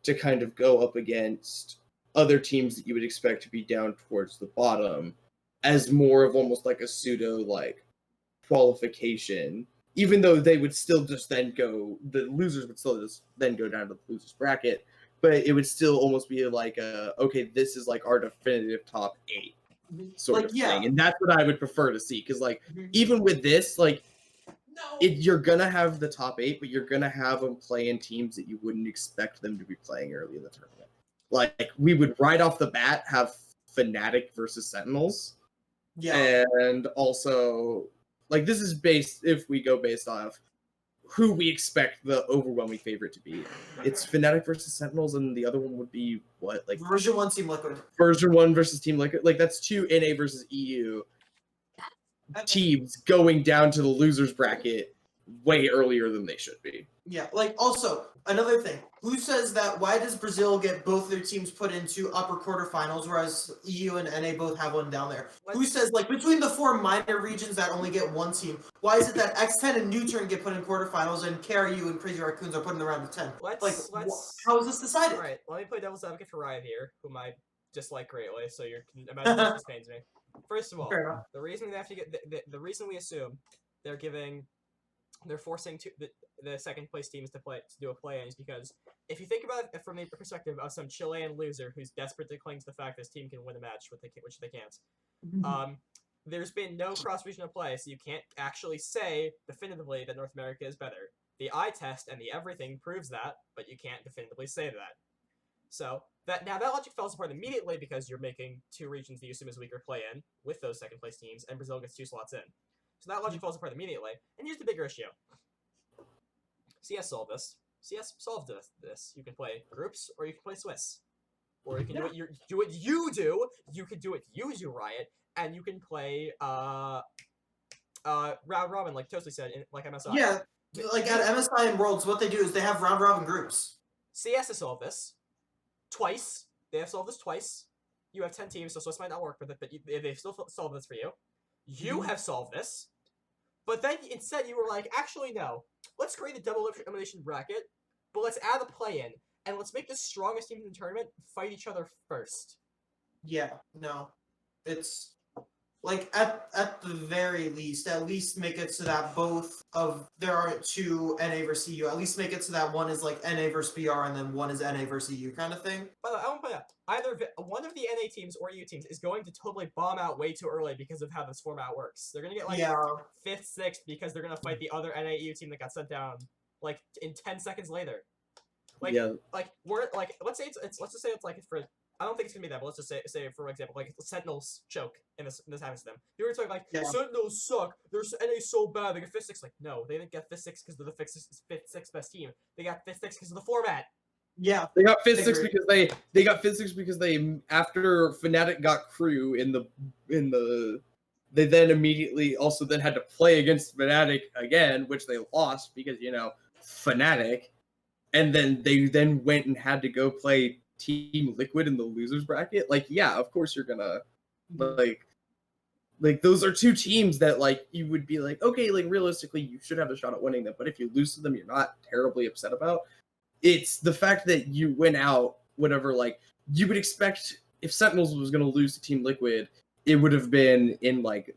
to kind of go up against other teams that you would expect to be down towards the bottom as more of almost like a pseudo like qualification, even though they would still just then the losers would still just then go down to the losers bracket, but it would still almost be like okay, this is like our definitive top 8 sort of thing. And that's what I would prefer to see, because like even with this, like you're gonna have the top 8, but you're gonna have them play in teams that you wouldn't expect them to be playing early in the tournament. Like we would right off the bat have Fnatic versus Sentinels. Yeah. And also like this is if we go based off who we expect the overwhelming favorite to be. It's Fnatic versus Sentinels, and the other one would be what? Like version 1 Team Liquid. Version 1 versus Team Liquid. Like that's 2 NA versus EU teams going down to the losers bracket way earlier than they should be. Yeah, like also another thing. Who says that? Why does Brazil get both their teams put into upper quarterfinals, whereas EU and NA both have one down there? Who says like between the 4 minor regions that only get one team? Why is it that X10 and Newturn get put in quarterfinals and KRU and Crazy Raccoons are put in the round of 10? How is this decided? All right, let me play devil's advocate for Riot here, whom I dislike greatly. So you can imagine how this pains me. First of all, the reason they have to get the reason we assume they're forcing the second place teams to do a play-in is because if you think about it from the perspective of some Chilean loser who's desperate to cling to the fact this team can win a match, which they can't. There's been no cross-regional play, so you can't actually say definitively that North America is better. The eye test and the everything proves that, but you can't definitively say that. So that logic falls apart immediately because you're making 2 regions that you assume is weaker play-in with those second place teams, and Brazil gets 2 slots in. So that logic falls apart immediately. And here's the bigger issue. CS solved this. CS solved this. You can play groups, or you can play Swiss. Or you can do what you do. You can do what you do, Riot, and you can play round robin, like Toasty said, like MSI. Yeah, like at MSI and Worlds, what they do is they have round robin groups. CS has solved this twice. They have solved this twice. You have 10 teams, so Swiss might not work with it, but they've still solved this for you. You have solved this, but then instead you were like, actually no, let's create a double elimination bracket, but let's add a play-in, and let's make the strongest teams in the tournament fight each other first. Yeah, no, it's like at the very least, at least make it so that both of there are 2 NA versus EU. At least make it so that one is like NA versus BR and then one is NA versus EU kind of thing. By the way, I want to point out either one of the NA teams or EU teams is going to totally bomb out way too early because of how this format works. They're gonna get like 5th, 6th because they're gonna fight the other NA EU team that got sent down like in 10 seconds later. Like we're like let's just say it's like for. I don't think it's gonna be that, but let's just say for example, like Sentinels choke and this happens to them. People are talking like Sentinels suck. Their NA so bad. They get 5th, 6th. Like no, they didn't get 5th, 6th because they're the 5th, 6th best team. They got 5th, 6th because of the format. Yeah, they got 5th, 6th because they got 5th, 6th because they after Fnatic got crew in the they then immediately also then had to play against Fnatic again, which they lost because Fnatic, and then they then went and had to go play Team Liquid in the losers bracket. Like, yeah, of course you're gonna like those are 2 teams that like you would be like, okay, like realistically you should have a shot at winning them, but if you lose to them you're not terribly upset about. It's the fact that you went out, whatever, like you would expect if Sentinels was gonna lose to Team Liquid, it would have been in like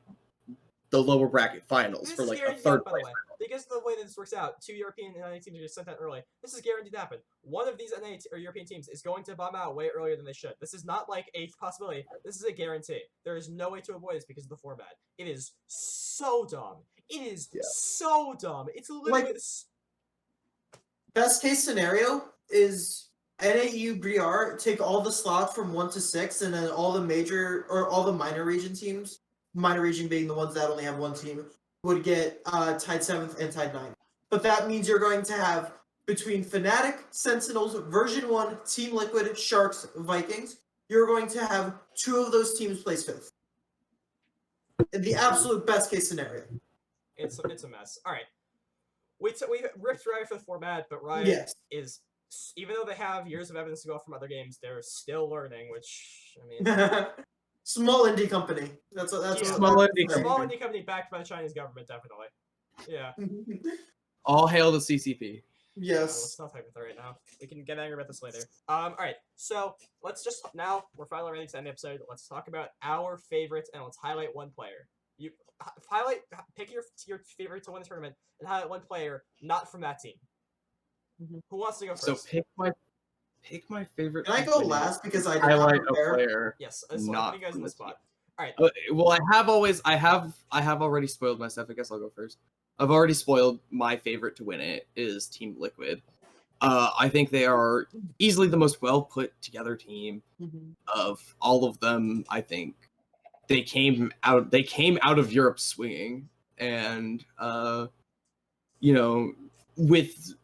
the lower bracket finals for like a 3rd place. Because of the way that this works out, 2 European NA teams are just sent out early. This is guaranteed to happen. One of these NA or European teams is going to bomb out way earlier than they should. This is not like a possibility. This is a guarantee. There is no way to avoid this because of the format. It is so dumb. It is so dumb. It's literally like, best case scenario is NAU BR take all the slots from 1 to 6, and then all the major or all the minor region teams, minor region being the ones that only have 1 team, would get tied 7th and tied 9th. But that means you're going to have between Fnatic, Sentinels, version 1, Team Liquid, Sharks, Vikings, you're going to have 2 of those teams place 5th. In the absolute best case scenario. It's a mess. All right. We ripped Riot for the format, but Riot is, even though they have years of evidence to go from other games, they're still learning, which, I mean... Small indie company. That's small indie company backed by the Chinese government, definitely. Yeah. All hail the CCP. Yes. Let's not talk about that right now. We can get angry about this later. All right. So let's just now we're finally ready to end the episode. Let's talk about our favorites and let's highlight one player. You pick your favorite to win the tournament and highlight one player not from that team. Who wants to go first? So pick my favorite. Can I go last because I highlight a player? Yes, not you guys in the spot. All right. Well, I have already spoiled myself. I guess I'll go first. I've already spoiled my favorite to win it is Team Liquid. I think they are easily the most well put together team of all of them. I think they came out of Europe swinging, and with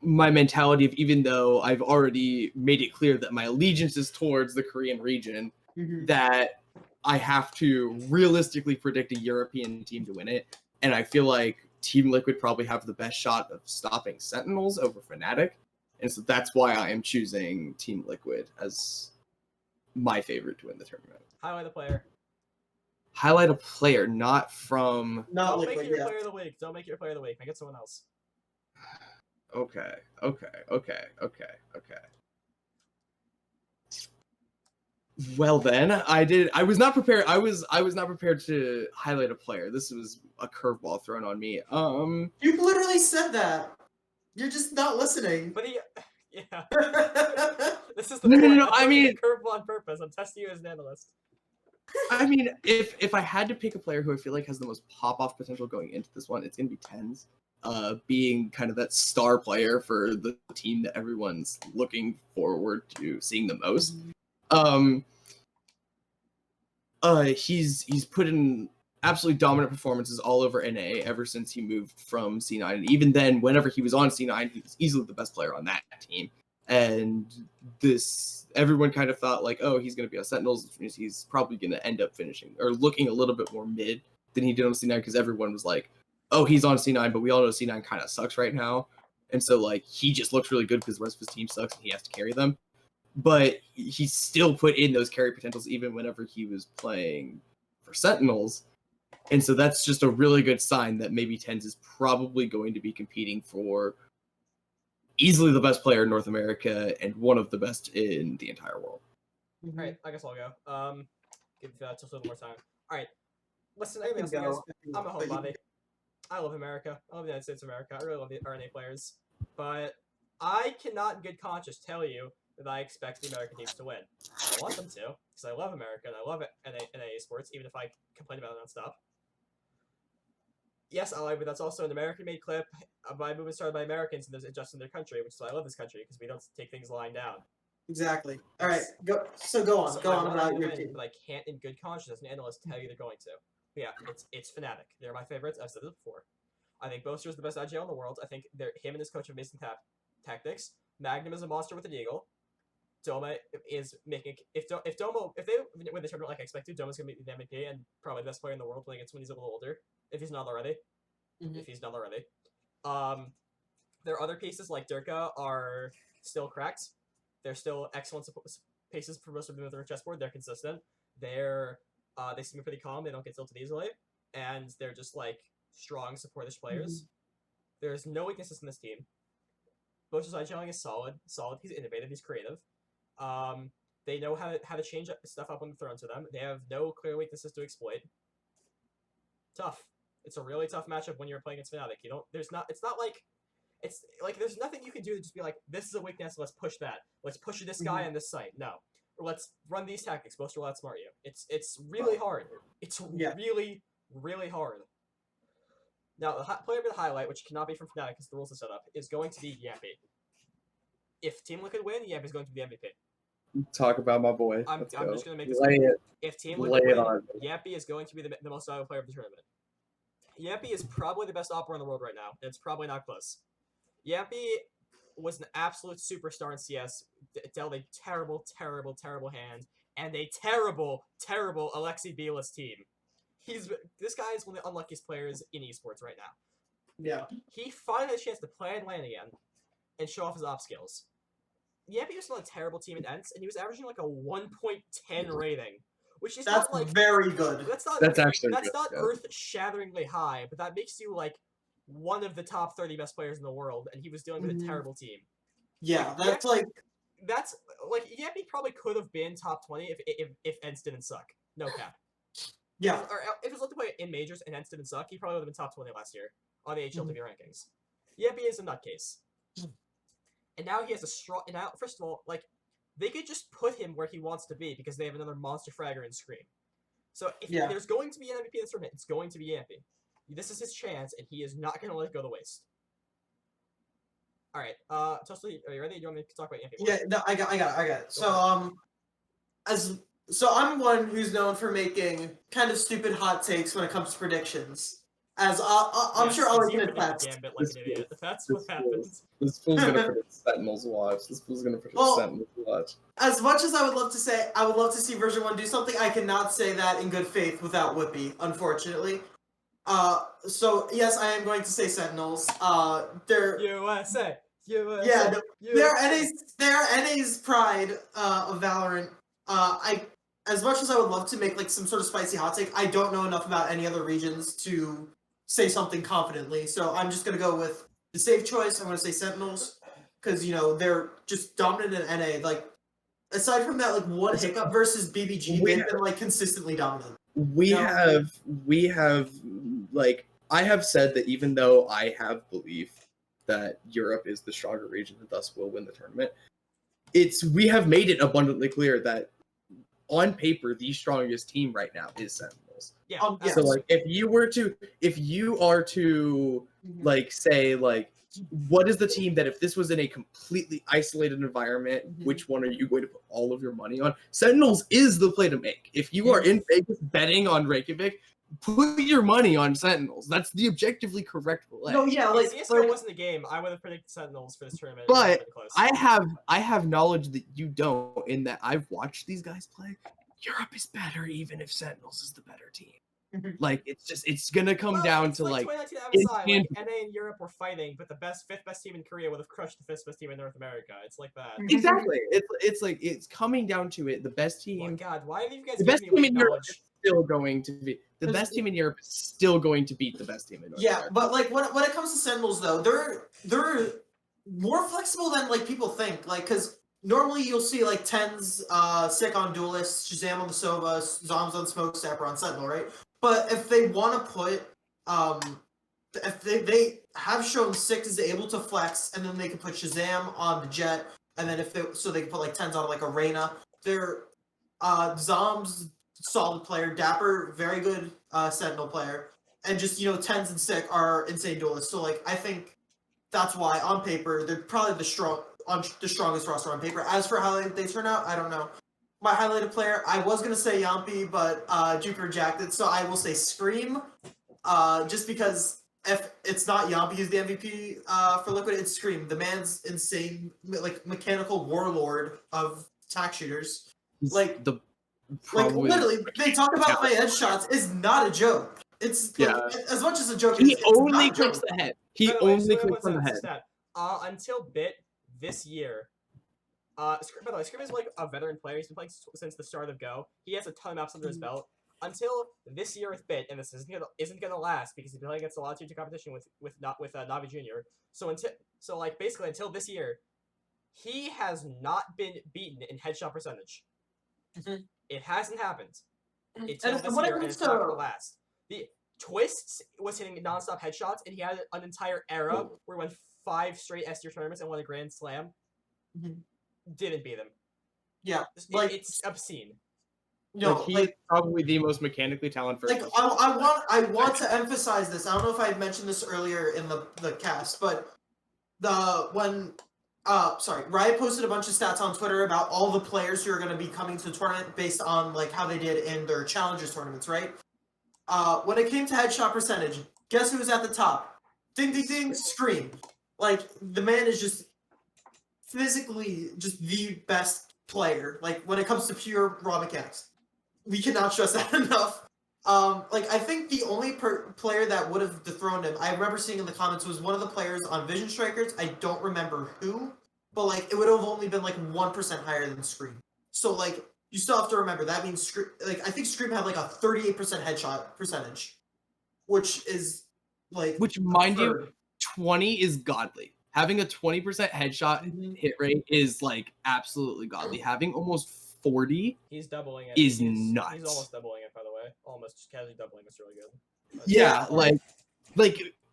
my mentality of, even though I've already made it clear that my allegiance is towards the Korean region, that I have to realistically predict a European team to win it. And I feel like Team Liquid probably have the best shot of stopping Sentinels over Fnatic. And so that's why I am choosing Team Liquid as my favorite to win the tournament. Highlight the player. Highlight a player, not from... Not Don't Liquid, make it your yeah. player of the week. Don't make it your player of the week. Make it someone else. Okay. Well then, I was not prepared. I was not prepared to highlight a player. This was a curveball thrown on me. You literally said that. You're just not listening. But yeah. This is the No, point. no, I'm I throwing mean- a curveball on purpose. I'm testing you as an analyst. I mean, if I had to pick a player who I feel like has the most pop-off potential going into this one, it's gonna be Tens. Being kind of that star player for the team that everyone's looking forward to seeing the most. He's put in absolutely dominant performances all over NA ever since he moved from C9. And even then, whenever he was on C9, he was easily the best player on that team. And everyone kind of thought like, oh, he's going to be on Sentinels, which means he's probably going to end up finishing or looking a little bit more mid than he did on C9, because everyone was like, oh, he's on C9, but we all know C9 kind of sucks right now. And so like he just looks really good because the rest of his team sucks and he has to carry them. But he still put in those carry potentials even whenever he was playing for Sentinels. And so that's just a really good sign that maybe Tens is probably going to be competing for easily the best player in North America and one of the best in the entire world. Alright, I guess I'll go. Give just a little more time. Alright. Listen, everything else, guys. I'm a homebody. I love America. I love the United States of America. I really love the RNA players. But I cannot in good conscience tell you that I expect the American teams to win. I want them to, because I love America and I love NA esports, even if I complain about it nonstop. Yes, Ollie, but that's also an American-made clip by a movement started by Americans and there's just in their country, which is why I love this country, because we don't take things lying down. Exactly. All right, go on. So Go I on want about them to your win, team. but I can't, in good conscience, as an analyst, tell you they're going to. But yeah, it's Fnatic. They're my favorites. I've said this before. I think Boaster is the best IGL in the world. I think him and his coach have amazing tactics. Magnum is a monster with an eagle. Doma is making if they win the tournament like I expected, Doma's gonna be the MVP and probably the best player in the world playing against when he's a little older, if he's not already. If he's not already. Their other pieces like Durka are still cracked. They're still excellent pieces for most of them with their chessboard. They're consistent. They seem pretty calm. They don't get tilted easily, and they're just like strong, supportive players. There's no weaknesses in this team. Boach's IGLing is solid. He's innovative. He's creative. They know how to change stuff up when thrown to them. They have no clear weaknesses to exploit. Tough. It's a really tough matchup when you're playing against Fnatic. It's like there's nothing you can do to just be like, this is a weakness, let's push that. Let's push this guy on this site. No. Or let's run these tactics. Boaster will outsmart you. It's really hard. It's really, really hard. Now, the player of the highlight, which cannot be from Fnatic because the rules are set up, is going to be Yappy. If Team Liquid win, Yappy's going to be the MVP. Talk about my boy. I'm Let's go. just going to make this Lay it. If Team Lay Liquid it win, on. Yappy is going to be the most valuable player of the tournament. Yappy is probably the best opera in the world right now, and it's probably not close. Yappy was an absolute superstar in CS, dealt a terrible, terrible, terrible hand, and a terrible, terrible Alexi Belis team. This guy is one of the unluckiest players in esports right now. Yeah. He finally had a chance to play and land again and show off his op skills. Yappy was still a terrible team in Ents, and he was averaging like a 1.10 rating, which is That's not like very good. That's actually that's good, not yeah. earth-shatteringly high, but that makes you like one of the top 30 best players in the world, and he was dealing with a terrible team. Yeah, that's Yappy probably could have been top 20 if Ents didn't suck. No cap. yeah. Or if it was left to play in majors and Ents didn't suck, he probably would have been top 20 last year on the HLTV rankings. Yappy is a nutcase. And now he has a strong. And now, first of all, like, they could just put him where he wants to be because they have another monster fragger in Scream. So if there's going to be an MVP in this tournament, it's going to be Yappy. This is his chance, and he is not going to let it go to waste. All right, Toasty, are you ready? Do you want me to talk about Yappy? Yeah, no, I got it. So so I'm one who's known for making kind of stupid hot takes when it comes to predictions. As I'm sure Ollie can attest. Gambit like an idiot. That's what happens. This fool's gonna predict Sentinels watch. Sentinels watch. As much as I would love to say, I would love to see version 1 do something, I cannot say that in good faith without Whippy, unfortunately. So yes, I am going to say Sentinels. They're USA. USA. yeah, no, USA. they're NA's pride of Valorant. I as much as I would love to make like some sort of spicy hot take, I don't know enough about any other regions to say something confidently. So I'm just gonna go with the safe choice. I'm gonna say Sentinels because they're just dominant in NA. Like aside from that, like one hiccup versus BBG, they've been like consistently dominant. We have like I have said that even though I have belief that Europe is the stronger region and thus will win the tournament, we have made it abundantly clear that on paper the strongest team right now is Sentinels. Yeah. Yes. So like if you are to like say like what is the team that if this was in a completely isolated environment, which one are you going to put all of your money on? Sentinels is the play to make. If you are in Vegas betting on Reykjavik, put your money on Sentinels. That's the objectively correct play. No, yeah, like if CSGO wasn't a game, I would have predicted Sentinels for this tournament. But I have knowledge that you don't, in that I've watched these guys play. Europe is better even if Sentinels is the better team. Like it's gonna come down to like 2019 MSI, like NA and Europe were fighting, but the fifth best team in Korea would have crushed the fifth best team in North America. It's like that. Exactly. It's like it's coming down to it. The best team. Oh my God, why have you guys the best given me team in Europe is still going to be the best team in Europe is still going to beat the best team in North America. But like when it comes to Sentinels though, they're more flexible than like people think. Like because normally you'll see like Tens sick on Duelist, Shazam on the Sova, Zoms on Smoke, Sapper on Sentinel, right? But if they want to put, if they have shown Sick is able to flex, and then they can put Shazam on the Jet, and then they can put like Tens on like Arena. They're Zoms solid player, Dapper very good Sentinel player, and just Tens and Sick are insane duelists. So like I think that's why on paper they're probably the strongest roster on paper. As for how they turn out, I don't know. My highlighted player, I was gonna say Yampi, but Jupiter jacked it, so I will say Scream. Just because if it's not Yampi who's the MVP for Liquid, it's Scream. The man's insane, like mechanical warlord of attack shooters. Like literally, they talk about my headshots is not a joke. It's like, as much as a joke. He only clicks the head. He only clicks on the head. Until Bit this year. By the way, Scream is like a veteran player. He's been playing since the start of Go. He has a ton of maps under his belt. Until this year with Bit, and this isn't gonna last because he's been playing against a lot of tier 2 competition with Navi Jr. So basically until this year, he has not been beaten in headshot percentage. It hasn't happened until this year, and it's not gonna last. The Twists was hitting nonstop headshots, and he had an entire era where he won 5 straight S tier tournaments and won a Grand Slam. Didn't beat him. Yeah, like it's obscene. No, he's probably the most mechanically talented. Like I want to emphasize this. I don't know if I mentioned this earlier in the cast, but Riot posted a bunch of stats on Twitter about all the players who are going to be coming to the tournament based on like how they did in their challengers tournaments, right? When it came to headshot percentage, guess who was at the top? Ding ding ding, Scream. Like the man is just physically just the best player. Like when it comes to pure raw mechanics, we cannot stress that enough. Like I think the only player that would have dethroned him, I remember seeing in the comments, was one of the players on Vision Strikers. I don't remember who, but like it would have only been like 1% higher than Scream. So like you still have to remember that means I think Scream had like a 38% headshot percentage, which is like mind you, 20 is godly. Having a 20% headshot hit rate is like absolutely godly. Having almost 40 he's doubling it. Is nuts. He's almost doubling it, by the way. Almost just casually doubling it's really good. Yeah, like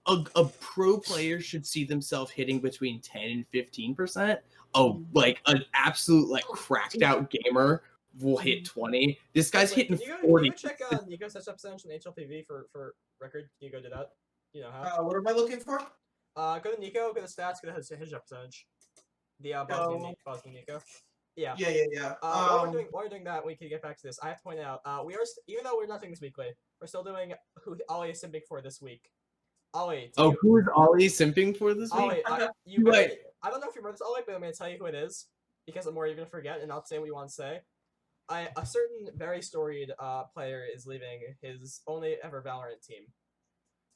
a pro player should see themselves hitting between 10 and 15%. Oh, like an absolute like cracked out gamer will hit 20. This guy's hitting 40. Can you check Nico's headshot percentage on HLTV for record? Can you go do that? You know how? What am I looking for? Go to Nico, go to stats, go to headshot percentage. The Bosnian Nico. Yeah. While we're doing that, we can get back to this. I have to point out, we are even though we're not doing this weekly, we're still doing who Ollie is simping for this week. Ollie. Who is Ollie simping for this week? Ollie, I don't know if you remember this, Ollie, but I'm gonna tell you who it is because the more you're gonna forget, and I'll say what you want to say. A certain very storied player is leaving his only ever Valorant team.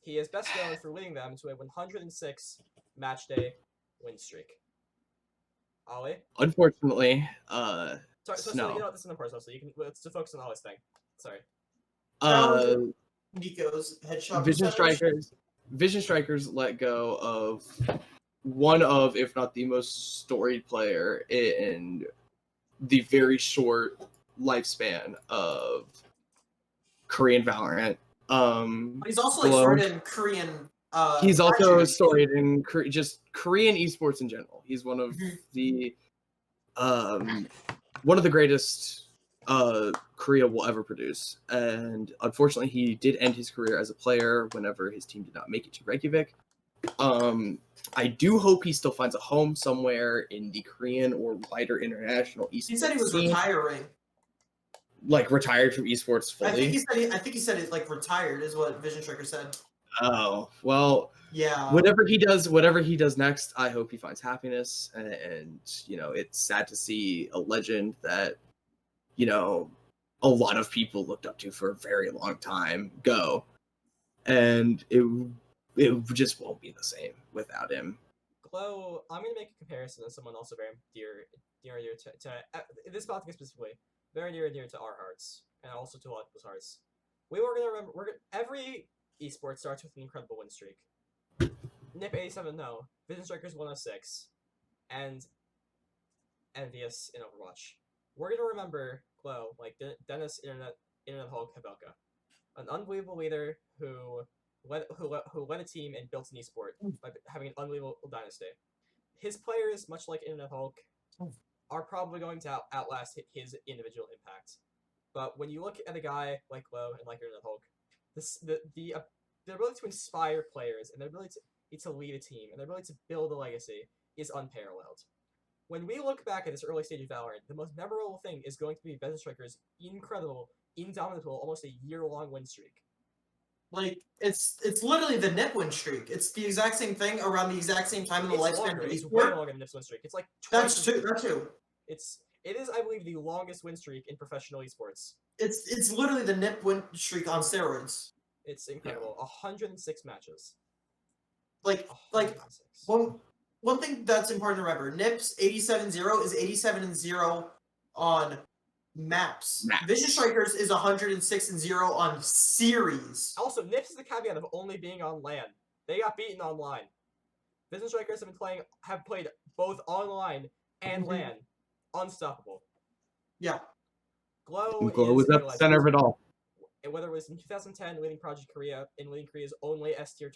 He is best known for leading them to a 106 match day win streak. Ollie? Unfortunately, So you know what, this is an important, so let's just focus on Ollie's thing. Sorry. Nico's headshot Vision percentage. Strikers let go of one of, if not the most storied player in the very short lifespan of Korean Valorant. He's also like Glow. started in Korean. He's also factory. storied in just Korean esports in general. He's one of Mhm. the one of the greatest Korea will ever produce. And unfortunately, he did end his career as a player whenever his team did not make it to Reykjavik. I do hope he still finds a home somewhere in the Korean or wider international esports. He said he was scene. retiring. Like retired from esports fully. I think he said he's like retired is what Vision Striker said. Oh well. Yeah. Whatever he does next, I hope he finds happiness. And you know, it's sad to see a legend that, you know, a lot of people looked up to for a very long time go, and it just won't be the same without him. Glow, I'm gonna make a comparison to someone also very dear to this podcast specifically, very near and dear to our hearts, and also to a lot of people's hearts. We were gonna remember. Every esport starts with an incredible win streak. Nip 87 no, Vision Strikers 106, and Envious in Overwatch. We're gonna remember Glow like Dennis Internet Hulk Hebelka, an unbelievable leader who led a team and built an esport by having an unbelievable dynasty. His players, much like Internet Hulk, are probably going to outlast his individual impact. But when you look at a guy like Glow and like Internet Hulk, the ability to inspire players and the ability to lead a team and the ability to build a legacy is unparalleled. When we look back at this early stage of Valorant, the most memorable thing is going to be Vision Striker's incredible, indomitable, almost a year-long win streak. Like it's literally the Nip win streak. It's the exact same thing around the exact same time in the lifespan of It's esport. way longer than Nip's win streak. It's like That's true. That's true. It is, I believe, the longest win streak in professional esports. It's literally the Nip win streak on steroids. It's incredible. 106 matches. Like 106. one thing that's important to remember: Nip's 87-0 is 87-0 on maps. Vision Strikers is 106-0 on series. Also, Nips is the caveat of only being on LAN. They got beaten online. Vision Strikers have played both online and LAN. Unstoppable. Yeah. Glow was at the center of it all. Whether it was in 2010 leading Project Korea and leading Korea's only S-tier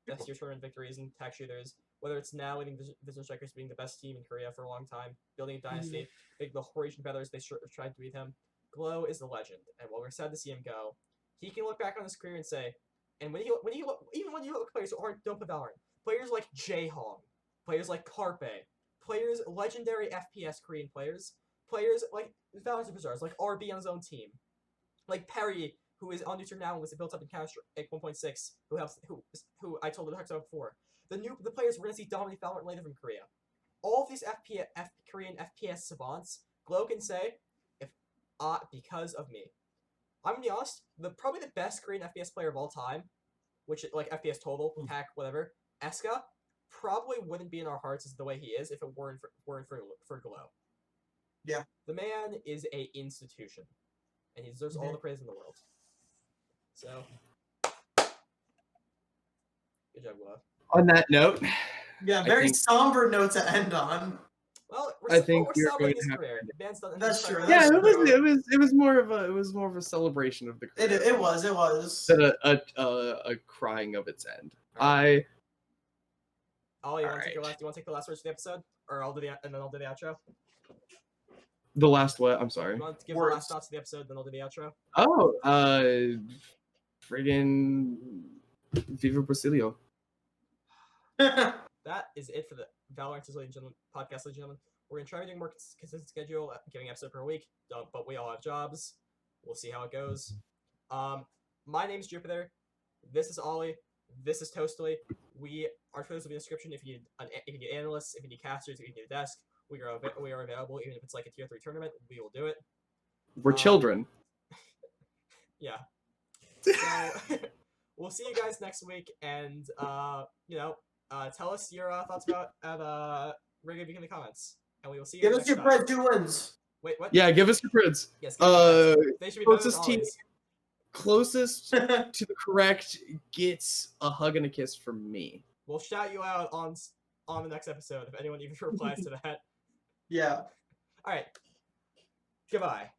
tournament victories in tech shooters, whether it's now leading Vision Strikers being the best team in Korea for a long time, building a dynasty, the Horatian Feathers, they tried to beat him. Glow is the legend, and while we're sad to see him go, he can look back on his career and say, and when you look at players who don't play Valorant, players like J-Hong, players like Carpe, players, legendary FPS Korean players like Valorant superstars, like RB on his own team, like Perry, who is on Neutral now and was built up in Counter-Strike 1.6, who I told the talk about before. The players we're gonna see dominate Valorant later from Korea. All of these Korean FPS savants, Glow can say, because of me. I'm gonna be honest, probably the best Korean FPS player of all time, which like FPS total, hack, whatever, Eska, probably wouldn't be in our hearts as the way he is if it weren't for Glow. Yeah. The man is a institution, and he deserves all the praise in the world. So, good job, Glow. On that note, yeah, very somber note to end on. Well, I think we're you're celebrating going his to career. That's true. Yeah, it was more of a celebration of the career. It was. Instead of a crying of its end. Right. Ollie, you want to take the last words of the episode, or I'll do the outro. The last what? I'm sorry. You want to give the last thoughts of the episode, then I'll do the outro. Oh, friggin' Viva Brasilio. That is it for the Valor-Inters, ladies and gentlemen, podcast, ladies and gentlemen. We're going to try to do a more consistent schedule, giving an episode per week, but we all have jobs. We'll see how it goes. My name's JJup1ter. This is Ollie. This is Toastly. Our shows will be in the description if you need analysts, if you need casters, if you need a desk. We are available, even if it's like a tier 3 tournament, we will do it. We're children. Yeah. So, we'll see you guys next week, and tell us your thoughts about Reggae Beacon in the comments, and we will see you Give us next your time. bread, 2 wins. Wait, what? Yeah, give us your grids. Yes, give us your they should be better than Closest team, Ollie's. closest to the correct gets a hug and a kiss from me. We'll shout you out on the next episode if anyone even replies to that. Yeah. All right. Goodbye.